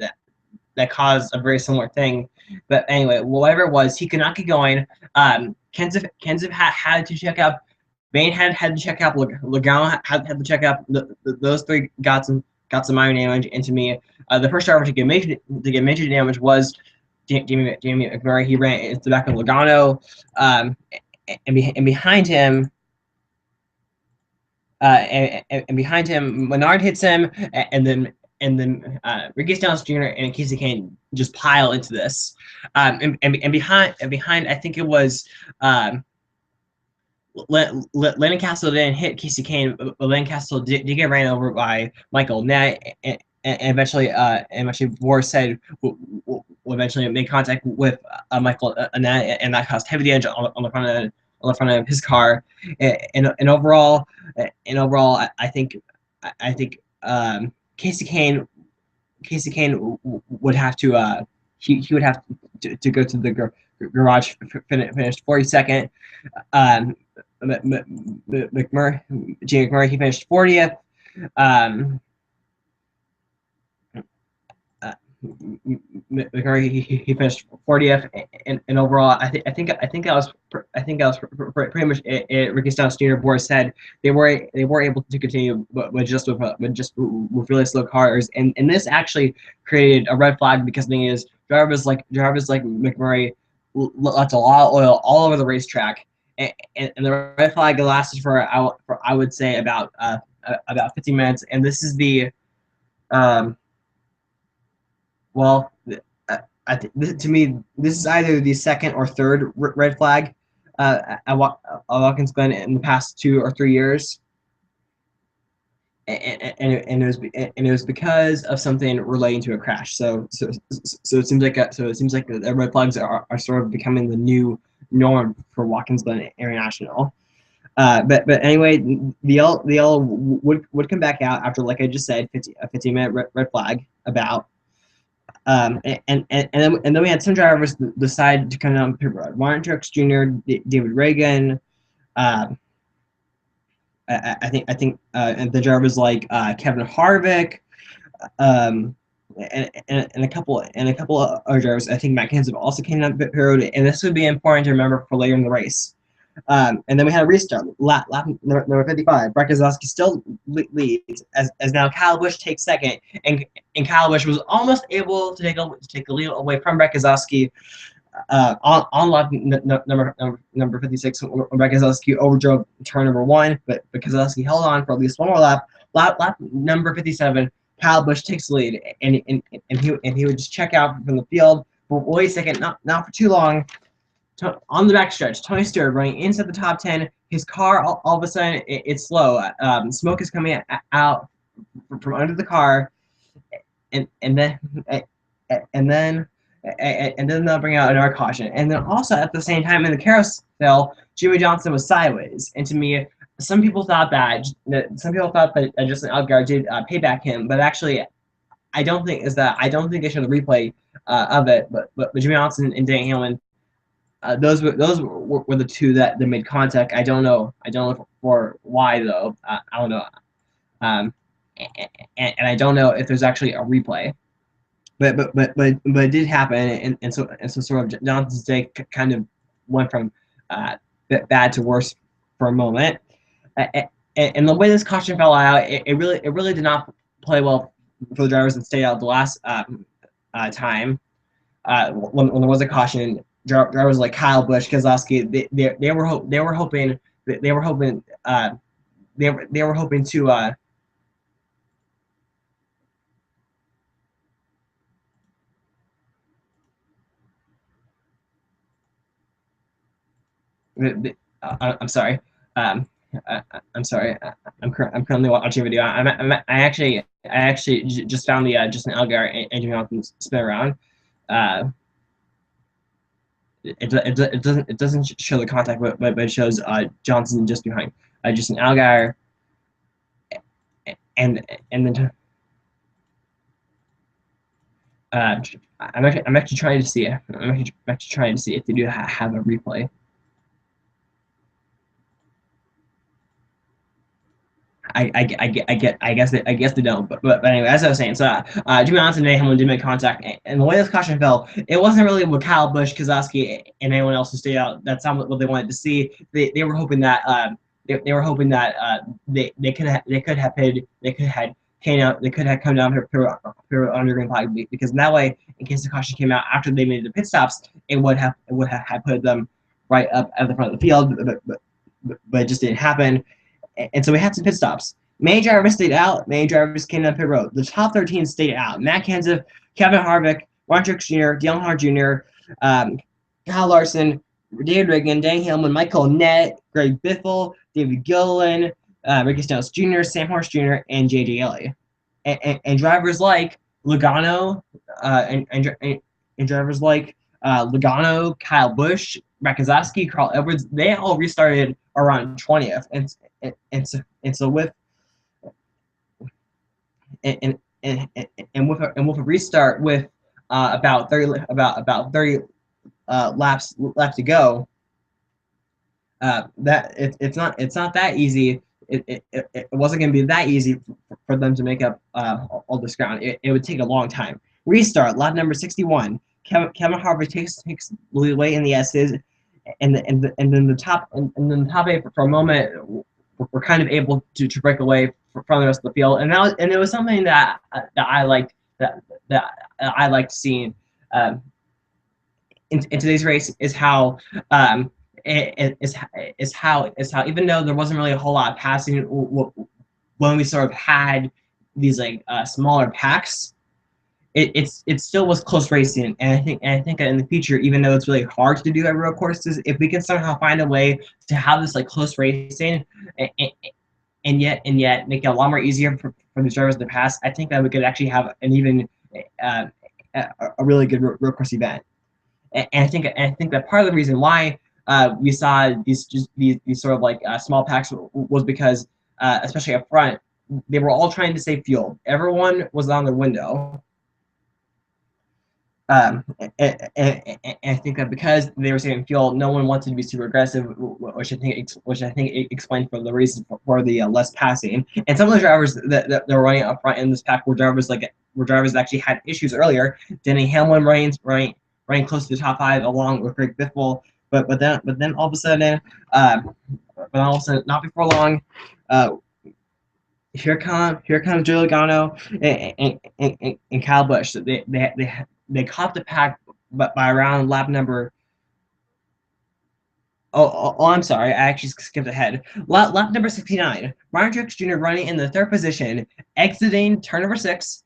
[SPEAKER 1] that caused a very similar thing. But anyway, whatever it was, he could not get going. Kenseth had to check up. Bayne had to check up. Logano had to check up. Those 3 got some minor damage. And to me, the first driver to get major damage was Jamie McMurray. He ran into the back of Logano. And behind him, Menard hits him, and then Ricky Stenhouse Jr. and Casey Kane just pile into this. And behind, I think it was Lennon Castle didn't hit Casey Kane, but Lennon Castle did get ran over by Michael Nett, and eventually Boris said will eventually make contact with Michael Annette, and that caused heavy damage on the front of his car. And overall, I think Casey Kane would have to he would have to go to the garage, finished 42nd. McMurray, he finished 40th. McMurray, he finished 40th, and overall, I think that was pretty much it. Ricky Stenhouse Jr. Boris said they were able to continue, but just with really slow cars, and this actually created a red flag, because the thing is, drivers like McMurray left a lot of oil all over the racetrack, and the red flag lasted for I would say about 15 minutes, and this is the well, to me, this is either the second or third red flag at Watkins Glen in the past 2 or 3 years, and it was because of something relating to a crash. So it seems like the red flags are sort of becoming the new norm for Watkins Glen International. But anyway, the L would come back out after, like I just said, a 15-minute red flag about. And then we had some drivers decide to come down pit road. Martin Truex Jr., David Reagan, I think and the drivers like Kevin Harvick, and a couple of other drivers. I think Matt Kenseth also came down pit road, and this would be important to remember for later in the race. And then we had a restart, lap number 55. Brad Keselowski still leads as now Kyle Busch takes second, and Kyle Busch was almost able to take the lead away from Brad Keselowski on lap number 56. When Brad Keselowski overdrove turn number 1, but Keselowski held on for at least one more lap. Lap number 57, Kyle Busch takes the lead, and he would just check out from the field. But wait a second, not for too long. on the backstretch, Tony Stewart running inside the top 10. His car, all of a sudden, it's slow. Smoke is coming out from under the car, and then and then and then they'll bring out another caution. And then also at the same time in the carousel, Jimmy Johnson was sideways. And to me, some people thought that Justin Allgaier did payback him, but actually I don't think they showed the replay of it. But Jimmy Johnson and Dan Hamlin, those were the two that made contact. I don't know for why though. I don't know. And I don't know if there's actually a replay. But it did happen, and so sort of Johnson's day kind of went from bad to worse for a moment. And the way this caution fell out, it really did not play well for the drivers that stayed out the last time. When there was a caution, drivers like Kyle Busch, Keselowski, they were hoping to. I'm sorry. I'm sorry. I'm currently watching a video. I actually just found the Justin Allgaier and Jimmy Johnson spin around. It doesn't show the contact, but it shows Johnson just behind Justin Allgaier, and then I'm actually trying to see it. I'm actually trying to see if they do have a replay. I guess they don't, but anyway, as I was saying, so Jimmy Johnson and Hamlin did make contact, and the way this caution fell, it wasn't really with Kyle Busch, Keselowski, and anyone else who stayed out. That's not what they wanted to see. They were hoping that they could have come down here under green flag, because that way, in case the caution came out after they made the pit stops, it would have put them right up at the front of the field, but it just didn't happen. And so we had some pit stops. Many drivers stayed out. Many drivers came down pit road. The top 13 stayed out. Matt Kenseth, Kevin Harvick, Ron Truex Jr., Dale Earnhardt Jr., Kyle Larson, David Ragan, Dan Hamlin, Michael Nett, Greg Biffle, David Gilliland, Ricky Stenhouse Jr., Sam Horse Jr., and J.J. Elliott. And drivers like Logano, and drivers like Logano, Kyle Busch, Matt Keselowski, Carl Edwards, they all restarted around 20th, and so with with a restart with about 30 laps left to go, that it's not that easy. It wasn't going to be that easy for them to make up all this ground. It would take a long time. Restart lap number 61. Kevin Harvick takes the lead in the S's, and then the top eight for a moment were kind of able to break away from the rest of the field, and it was something that I liked I liked seeing in today's race, is how even though there wasn't really a whole lot of passing when we sort of had these smaller packs, it still was close racing, and I think that in the future, even though it's really hard to do at road courses, if we can somehow find a way to have this close racing, and yet make it a lot more easier for the drivers to pass, I think that we could actually have an even a really good road course event. And I think that part of the reason why we saw these sort of small packs was because especially up front, they were all trying to save fuel. Everyone was on their window. And I think that because they were saving fuel, no one wanted to be super aggressive, which I think explained for the reason for the less passing. And some of the drivers that were running up front in this pack were drivers that actually had issues earlier. Denny Hamlin running close to the top 5 along with Greg Biffle, but then all of a sudden, not before long, here comes Joe Logano and Kyle Busch. They caught the pack, but by around lap number. Oh, I'm sorry. I actually skipped ahead. Lap number 69. Ryan Truex Jr. running in the 3rd position, exiting turn number 6,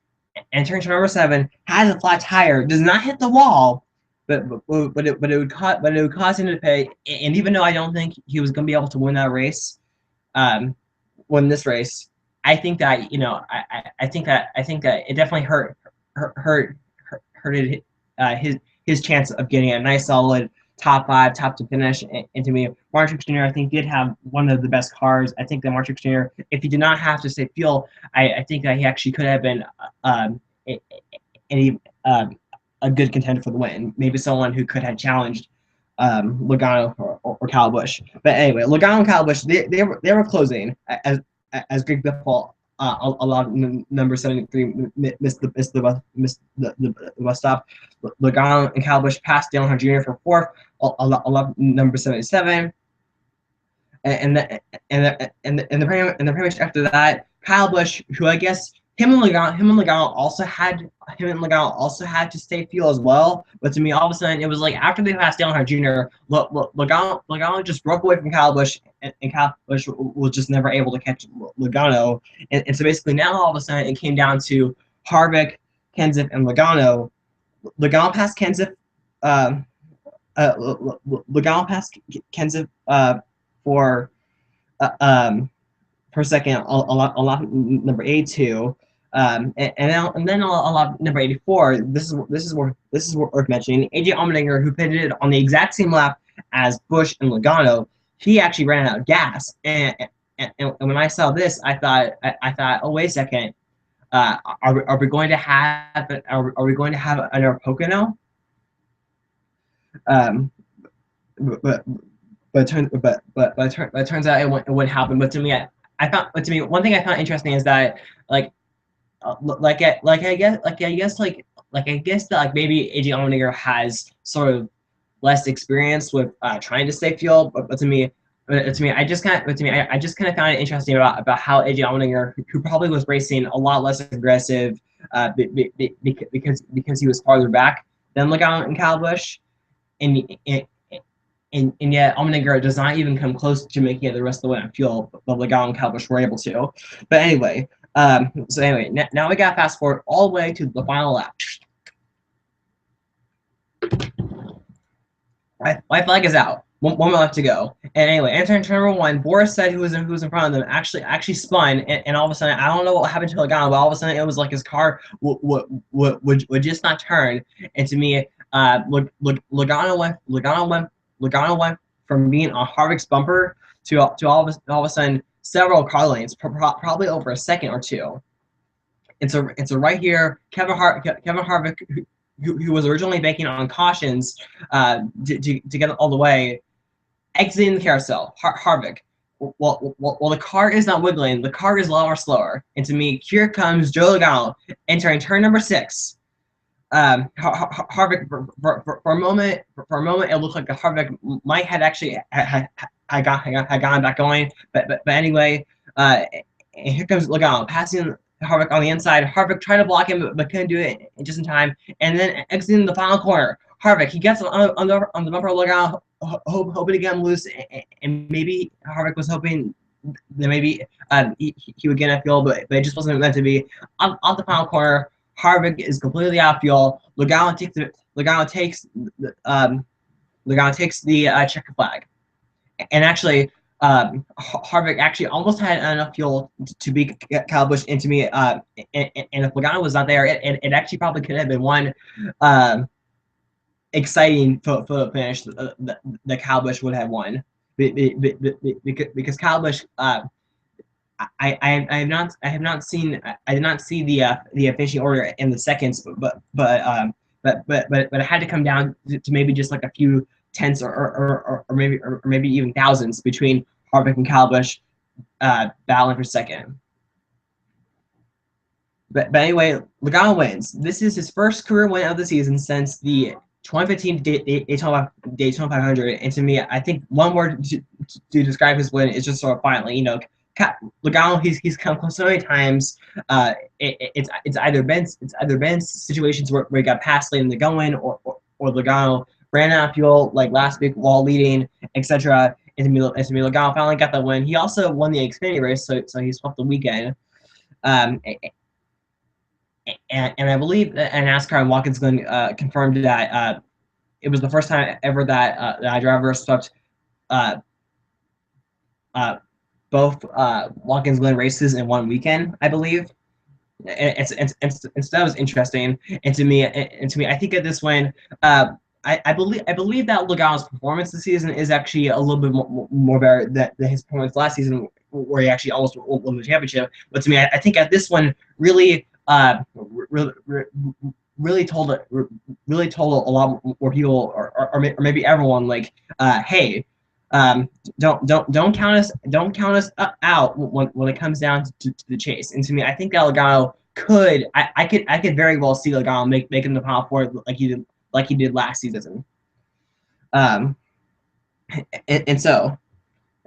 [SPEAKER 1] entering turn number 7, has a flat tire, does not hit the wall, it would cause him to pay. And even though I don't think he was going to be able to win that race, win this race, I think that I think that it definitely hurted his chance of getting a nice solid top 5, top to finish. And to me, Martin Jr. I think did have one of the best cars. I think that Martin Jr. if he did not have to say fuel, I think that he actually could have been a good contender for the win. Maybe someone who could have challenged Logano or Kyle Busch. But anyway, Logano and Kyle Busch, they were closing as Greg Biffle allowed number 73 missed the bus stop. Logano and Kyle Busch passed Dale Earnhardt Jr. for fourth, allowed number 77. And the pretty much after that, Kyle Busch, who I guess him and Logano also had to stay fuel as well. But to me, all of a sudden, it was like after they passed Dale Earnhardt Jr., Logano just broke away from Kyle Busch, and Kyle Busch was just never able to catch Logano. And so basically now all of a sudden it came down to Harvick, Kenseth, and Logano. Logano passed Kenseth. Logano passed Kenseth for per second, a lot number 82, and then a lot number 84. This is worth mentioning. AJ Allmendinger, who pitted on the exact same lap as Busch and Logano, he actually ran out of gas. And when I saw this, I thought, oh wait a second, are we going to have another Pocono? But it turns out it wouldn't happen. But to me, one thing I found interesting is that I guess that maybe AJ Allmendinger has sort of less experience with trying to stay fuel. But to me, I just kind of found it interesting about how AJ Allmendinger, who probably was racing a lot less aggressive, because he was farther back than Logano and Kyle Busch, and yet Allmendinger does not even come close to making it the rest of the way on fuel, but Logano and Kyle Busch were able to. But anyway, now we got to fast forward all the way to the final lap. My flag is out. One more left to go. And anyway, entering turn number 1, Boris said who was in front of them actually spun, and all of a sudden, I don't know what happened to Logano, but all of a sudden it was like his car would just not turn. And to me, Logano went from being on Harvick's bumper to all of a sudden several car lanes, probably over a second or two. And so right here, Kevin Harvick, who was originally banking on cautions to get all the way, exiting the carousel. Harvick, well, the car is not wiggling. The car is a lot more slower. And to me, here comes Joe Logano entering turn number 6. Harvick, for a moment, it looked like Harvick might had actually had gone back going, but anyway, and here comes Logano passing Harvick on the inside. Harvick tried to block him, but couldn't do it just in time, and then exiting the final corner. Harvick, he gets on the bumper of Logano, hoping to get him loose, and maybe Harvick was hoping that maybe he would get a fuel, but it just wasn't meant to be. Off the final corner, Harvick is completely out of fuel. Logano takes the checker flag, and actually, Harvick actually almost had enough fuel to beat Kyle Busch. And to me, and if Logano was not there, it actually probably could have been one exciting photo finish that Kyle Busch would have won, because Kyle Busch. I did not see the official order in the seconds, but it had to come down to maybe just like a few tenths or maybe even thousands between Harvick and Kyle Busch battling for second. But anyway, Logano wins. This is his first career win of the season since the 2015 Daytona 500. And to me, I think one word to describe his win is just sort of finally, Logano, he's come close so many times. It's either been situations where he got past late in the going, or Logano ran out of fuel like last week while leading, etc. And to me, Logano finally got the win. He also won the Xfinity race, so he swept the weekend. And I believe that NASCAR and Watkins Glen confirmed that it was the first time ever that that a driver swept uh, uh, both Watkins Glen races in one weekend, I believe. And so that was interesting. And to me, I think at this one, I believe that Logano's performance this season is actually a little bit more better than his performance last season, where he actually almost won the championship. But to me, I think at this one really really, really told a lot more people, or maybe everyone, like, hey, don't count us out when it comes down to the chase. And to me, I think that Logano I could very well see Logano making the final four like he did last season. Um, and so.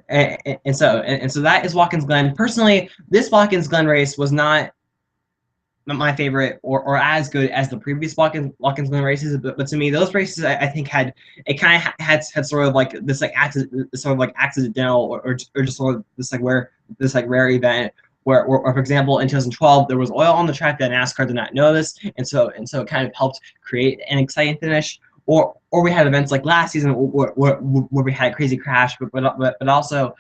[SPEAKER 1] And so that is Watkins Glen. Personally, this Watkins Glen race was not my favorite or as good as the previous Watkins Glen races, but to me, those races I think had had sort of like this like accidental or just sort of this rare event where for example in 2012 there was oil on the track that NASCAR did not notice, and so it kind of helped create an exciting finish. Or we had events like last season where we had a crazy crash, but also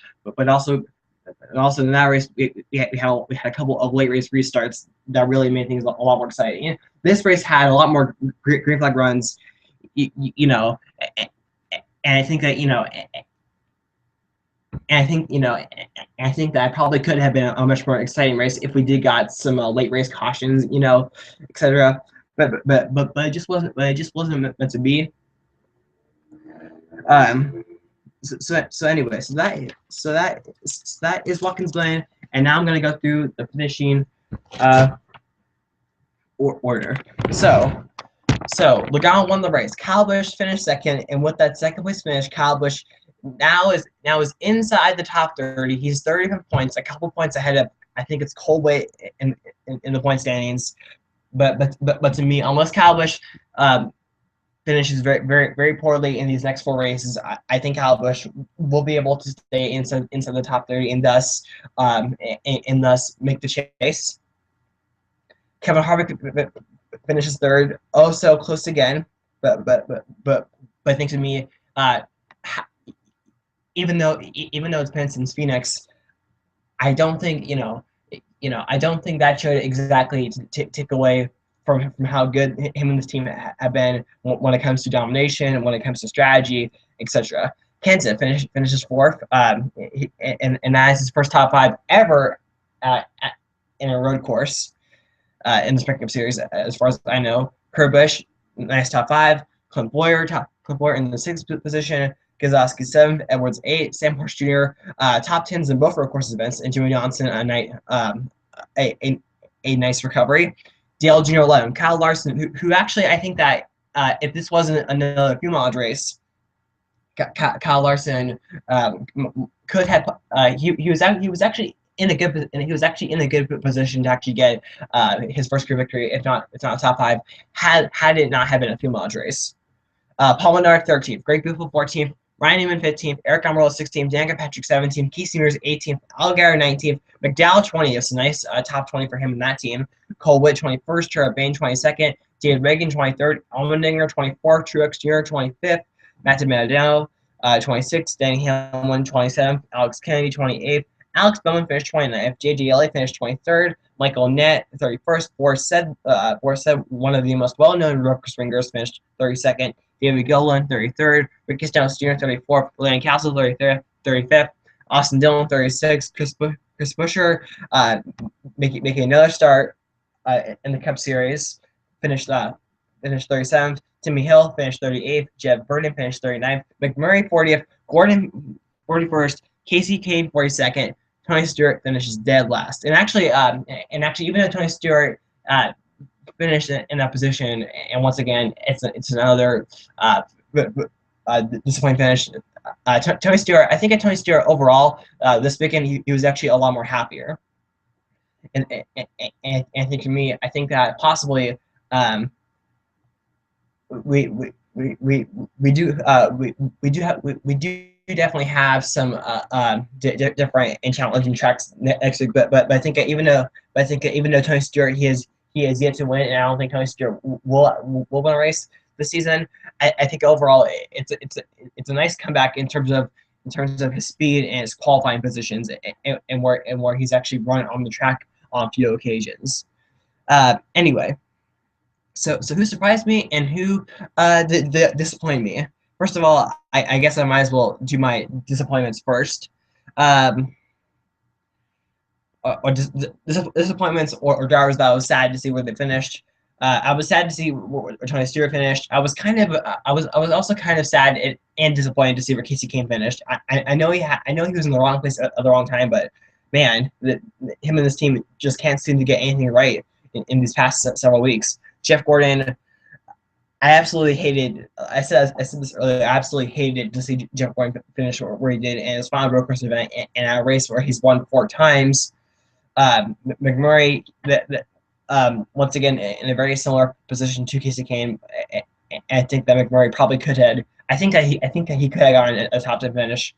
[SPEAKER 1] in that race, we had a couple of late race restarts that really made things a lot more exciting. This race had a lot more green flag runs, and I think that I think that probably could have been a much more exciting race if we did got some late race cautions, etc. But it just wasn't. But it just wasn't meant to be. Um, so anyway, so that is Watkins Glen, and now I'm gonna go through the finishing order. So Logano won the race. Kyle Busch finished second, and with that second place finish, Kyle Busch now is inside the top 30. He's 35 points, a couple points ahead of, I think it's Colway in the point standings. But to me, unless Kyle Busch finishes very, very, very poorly in these next four races, I think Kyle Busch will be able to stay inside the top 30 and thus make the chase. Kevin Harvick finishes third, oh so close again, but I think to me, even though it's Benson's Phoenix, I don't think I don't think that should exactly take away from how good him and his team have been when it comes to domination and when it comes to strategy, etc. Kenseth finishes fourth, and that is his first top five ever in a road course in the Sprint Cup Series, as far as I know. Kurt Busch, nice top five. Clint Boyer in the sixth position. Gazowski 7th, Edwards 8th, Sam Horse Jr. Top 10s in both road course events, and Jimmy Johnson a nice recovery. Dale Jr. 11th, Kyle Larson, who actually I think that if this wasn't another few mileage race, Kyle Larson could have he was actually in a good position to actually get his first career victory, if not top five, had it not have been a few mileage race. Paul Menard 13th, Greg Biffle 14th, Ryan Newman 15th, Eric Almirola 16th, Danica Patrick 17th, Keith Seamers 18th, Algara 19th, McDowell 20th, so nice top 20 for him in that team. Cole Witt 21st, Trevor Bain 22nd, David Reagan 23rd, Allmendinger 24th, Truex Jr. 25th, Matt DiMatteo 26th, Danny Hamlin 27th, Alex Kennedy 28th, Alex Bowman finished 29th, J.J. Elliott finished 23rd, Michael Nett 31st, Boris said one of the most well-known road course ringers, finished 32nd, David Gilliland 33rd, Ricky Stenhouse Jr. 34th, Landon Castle 35th, Austin Dillon 36th, Chris Buescher making another start in the Cup Series, finished 37th. Timmy Hill finished 38th. Jeff Burton finished 39th. McMurray 40th. Gordon 41st. Casey Kane 42nd. Tony Stewart finishes dead last. And actually, even though Tony Stewart finished in that position, and once again, it's another disappointing finish. Tony Stewart, I think at Tony Stewart overall, this weekend he was actually a lot more happier. And I think to me, I think that possibly we do definitely have some different and challenging tracks next week. But I think even though Tony Stewart he has yet to win, and I don't think Tony Stewart will win a race. this season. I think overall it's a nice comeback in terms of his speed and his qualifying positions, and where he's actually run on the track on a few occasions. Anyway, so who surprised me and who disappointed me? First of all, I guess I might as well do my disappointments first. Or disappointments or drivers that I was sad to see where they finished. I was sad to see where Tony Stewart finished. I was also kind of sad and disappointed to see where Casey Kane finished. I know he was in the wrong place at the wrong time, but man, him and this team just can't seem to get anything right in these past several weeks. Jeff Gordon, I absolutely hated. I said this earlier. I absolutely hated to see Jeff Gordon finish where he did in his final road course event in a race where he's won 4 times. McMurray, once again in a very similar position to Casey Kane. I think that McMurray probably could have. I think that he could have gotten a top 10 finish.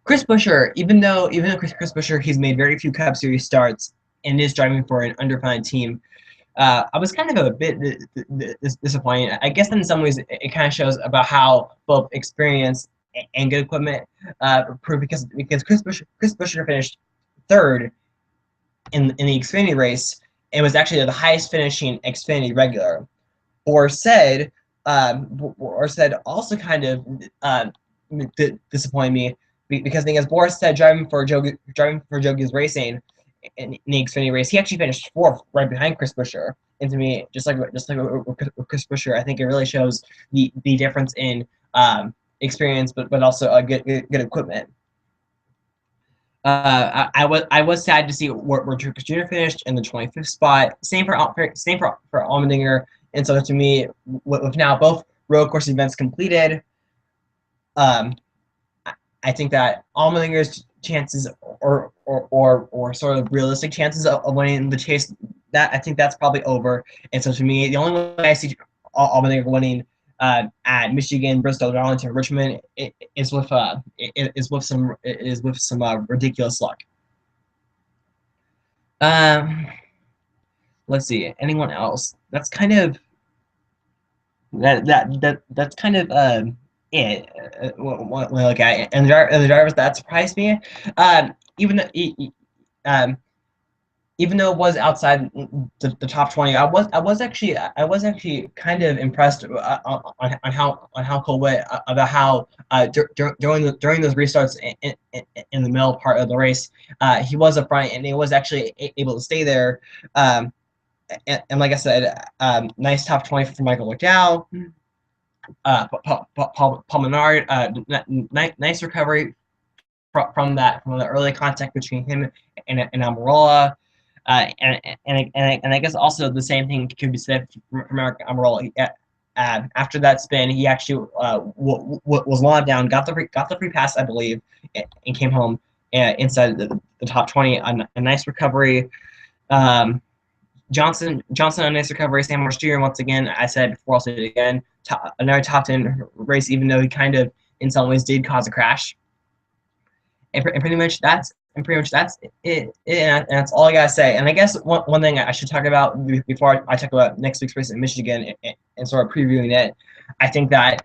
[SPEAKER 1] Chris Buescher, even though Chris Buescher, he's made very few Cup Series starts and is driving for an underfunded team. I was kind of a bit disappointed. I guess in some ways it kind of shows about how both experience and good equipment prove, because Chris Buescher finished 3rd in the Xfinity race and was actually the highest finishing Xfinity regular. Or said also kind of disappointed me, because the thing is, Boris said driving for Jogi's Racing in the Xfinity race, he actually finished 4th, right behind Chris Buescher. And to me, just like with Chris Buescher, I think it really shows the difference in experience, but also a good equipment. I was sad to see where Truex Jr. finished in the 25th spot. Same for Allmendinger. And so to me, with now both road course events completed, I think that Allmendinger's chances or sort of realistic chances of winning the chase, that I think that's probably over. And so to me, the only way I see Allmendinger winning at Michigan, Bristol, Darlington, Richmond is with some ridiculous luck. Let's see, anyone else? That's kind of that's kind of it. When I look at it, and the drivers that surprised me, even though it was outside the top 20, I was actually kind of impressed on how Cole went, about how during those restarts in the middle part of the race, he was up front and he was actually able to stay there. And like I said, nice top 20 for Michael McDowell. Paul Menard, nice recovery from the early contact between him and Almirola. And I guess also the same thing could be said for Eric Almirola. After that spin, he actually was locked down, got the free pass, I believe, and came home inside the top 20. A nice recovery. Johnson, a nice recovery. Sam Martinsville, once again, I said before, I'll say it again, another top 10 race, even though he kind of, in some ways, did cause a crash. And pretty much that's it. And that's all I gotta say. And I guess one thing I should talk about before I talk about next week's race in Michigan and sort of previewing it, I think that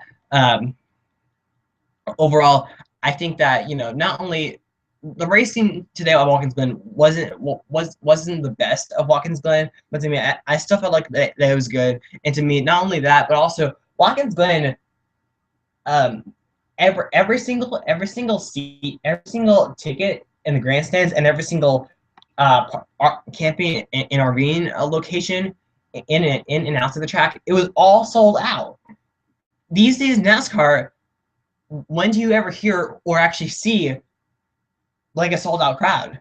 [SPEAKER 1] overall, I think that, not only the racing today at Watkins Glen wasn't the best of Watkins Glen, but to me, I still felt like that it was good. And to me, not only that, but also Watkins Glen, every single seat, every single ticket in the grandstands, and every single camping and RVing location in and out of the track, it was all sold out. These days, NASCAR, when do you ever hear or actually see like a sold out crowd?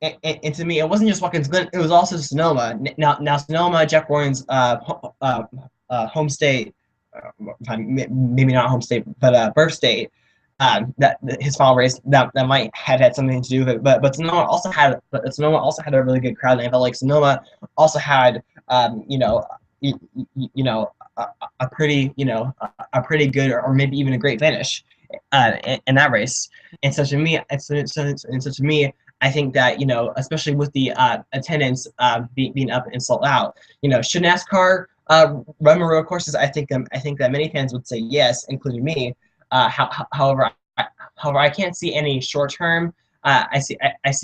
[SPEAKER 1] And to me, it wasn't just Watkins Glen; it was also Sonoma. Now Sonoma, Jeff Gordon's home state, maybe not home state, but birth state. That his final race that might have had something to do with it, but Sonoma also had a really good crowd, and I felt like Sonoma also had a pretty good, or maybe even a great finish in that race. And so to me, I think that, especially with the attendance being up and sold out, should NASCAR Run road courses, I think that many fans would say yes, including me. However, I can't see any short term. I see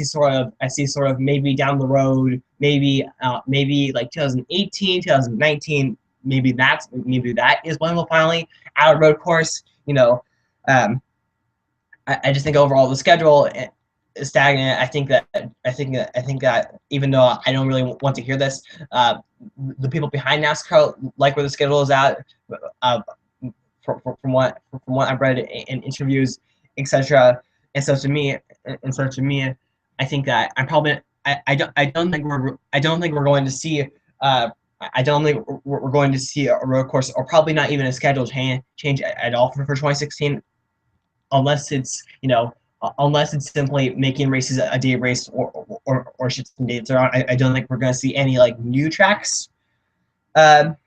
[SPEAKER 1] sort of maybe down the road, maybe like 2018, 2019, maybe that is when we'll finally add a road course. Um, I just think overall the schedule is stagnant. I think that even though I don't really want to hear this, the people behind NASCAR like where the schedule is at. Uh, from what I've read in interviews, etc. And so to me, I think that I'm probably I don't think we're going to see. I don't think we're going to see a road course, or probably not even a schedule change at all for 2016, unless it's unless it's simply making races a day race, or shifting dates around. I don't think we're going to see any like new tracks. Um,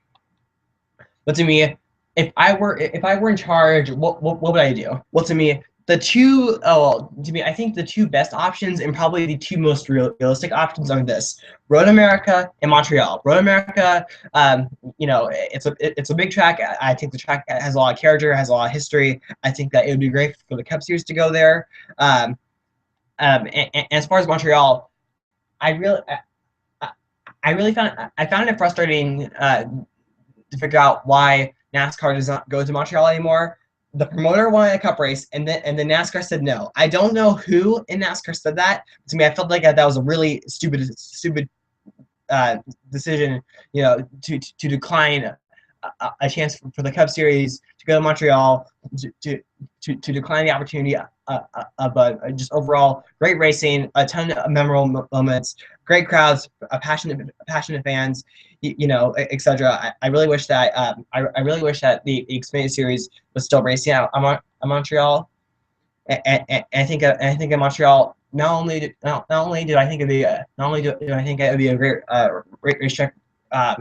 [SPEAKER 1] but to me, if I were in charge, what would I do? Well, to me, I think the two best options and probably the two most realistic options are this: Road America and Montreal. Road America, it's a big track. I think the track has a lot of character, has a lot of history. I think that it would be great for the Cup Series to go there. And as far as Montreal, I really, I found it frustrating to figure out why NASCAR does not go to Montreal anymore. The promoter wanted a cup race, and then NASCAR said no. I don't know who in NASCAR said that. To me, I felt like that was a really stupid decision, to decline a chance for the Cup Series to go to Montreal, to decline the opportunity of just overall great racing, a ton of memorable moments, great crowds, passionate fans, etc. I really wish that I really wish that the Xfinity Series was still racing out on Montreal. And I think in Montreal, not only do I think it'd be not only do I think it would be a great racetrack. I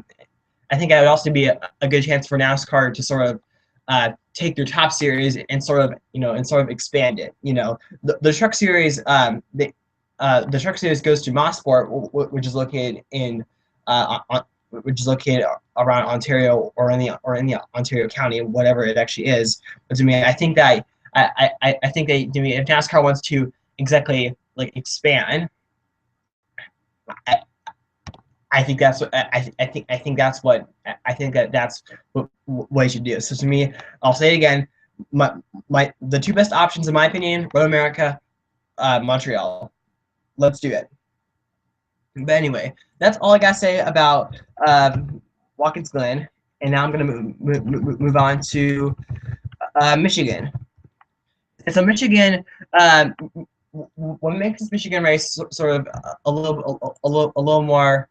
[SPEAKER 1] think it would also be a good chance for NASCAR to sort of take their top series and sort of expand it. The truck series, the truck series goes to Mosport, which is located around Ontario, or in the Ontario County, whatever it actually is. But to me, I think that to me, if NASCAR wants to exactly like expand, I think that's what that's what you should do. So to me, I'll say it again, the two best options in my opinion: Road America, Montreal. Let's do it. But anyway, that's all I gotta say about Watkins Glen, and now I'm gonna move on to Michigan. And so Michigan, what makes this Michigan race sort of a little more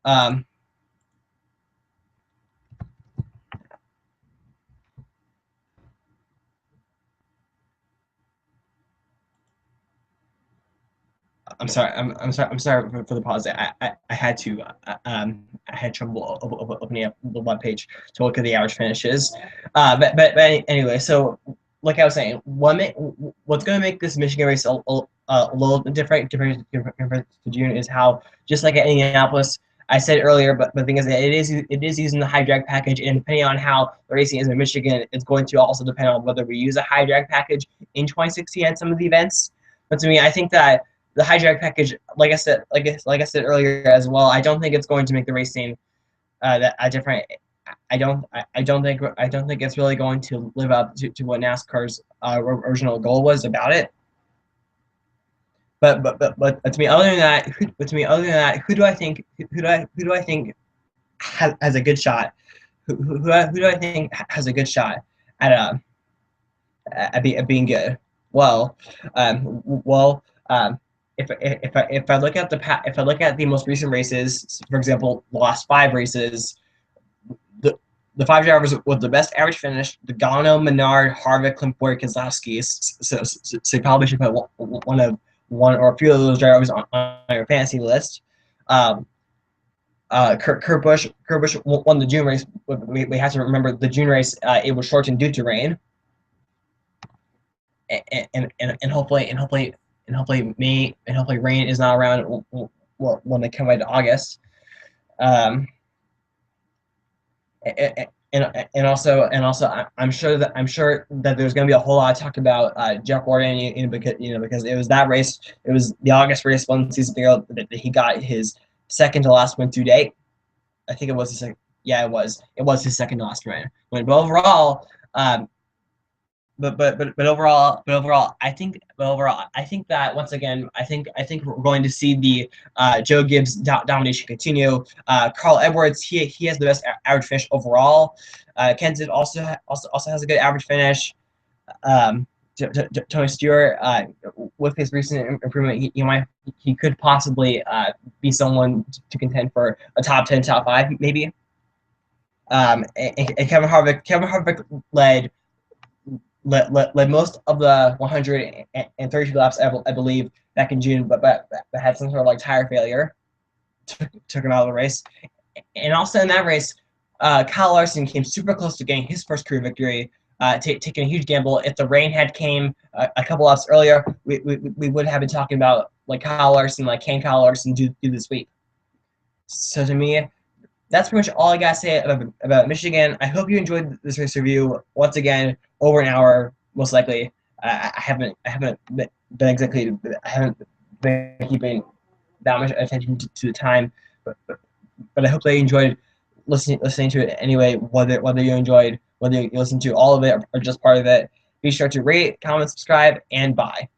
[SPEAKER 1] um, I'm sorry. I'm sorry for the pause. I had to. I had trouble opening up the web page to look at the average finishes. But anyway, so like I was saying, what's going to make this Michigan race a little different to June is how, just like at Indianapolis, I said earlier, but the thing is that it is using the high drag package, and depending on how the racing is in Michigan, it's going to also depend on whether we use a high drag package in 2016 at some of the events. But to me, I think that the high drag package, like I said earlier as well, I don't think it's going to make the racing that different. I don't think it's really going to live up to what NASCAR's original goal was about it. But to me, other than that, who do I think has a good shot? Who do I think has a good shot at being good? Well, if I look at the most recent races, for example, the last 5 races, the 5 drivers with the best average finish: Logano, Menard, Harvick, Klimp, Keselowski. So you probably should put one or a few of those drivers on your fantasy list. Kurt Busch won the June race. We have to remember the June race, it was shortened due to rain, and hopefully rain is not around when they come into August. I'm sure that there's going to be a whole lot of talk about Jeff Gordon, because it was that race, it was the August race 1 season ago that he got his second to last win to date. I think it was his second. Yeah, it was his second to last win. But overall, I think that once again, I think we're going to see the Joe Gibbs domination continue. Carl Edwards, he has the best average finish overall. Kenseth also has a good average finish. Tony Stewart, with his recent improvement, he could possibly be someone to contend for a top 10, top 5, maybe. And Kevin Harvick led most of the 132 laps, I believe, back in June, but had some sort of like tire failure, took him out of the race. And also in that race, Kyle Larson came super close to getting his first career victory, taking a huge gamble. If the rain had came a couple laps earlier, we would have been talking about like Kyle Larson, like can Kyle Larson do the sweep? So to me, that's pretty much all I gotta say about Michigan. I hope you enjoyed this race review. Once again, over an hour, most likely. I haven't been keeping that much attention to the time, but I hope that you enjoyed listening to it anyway. Whether you enjoyed, whether you listened to all of it or just part of it, be sure to rate, comment, subscribe, and bye.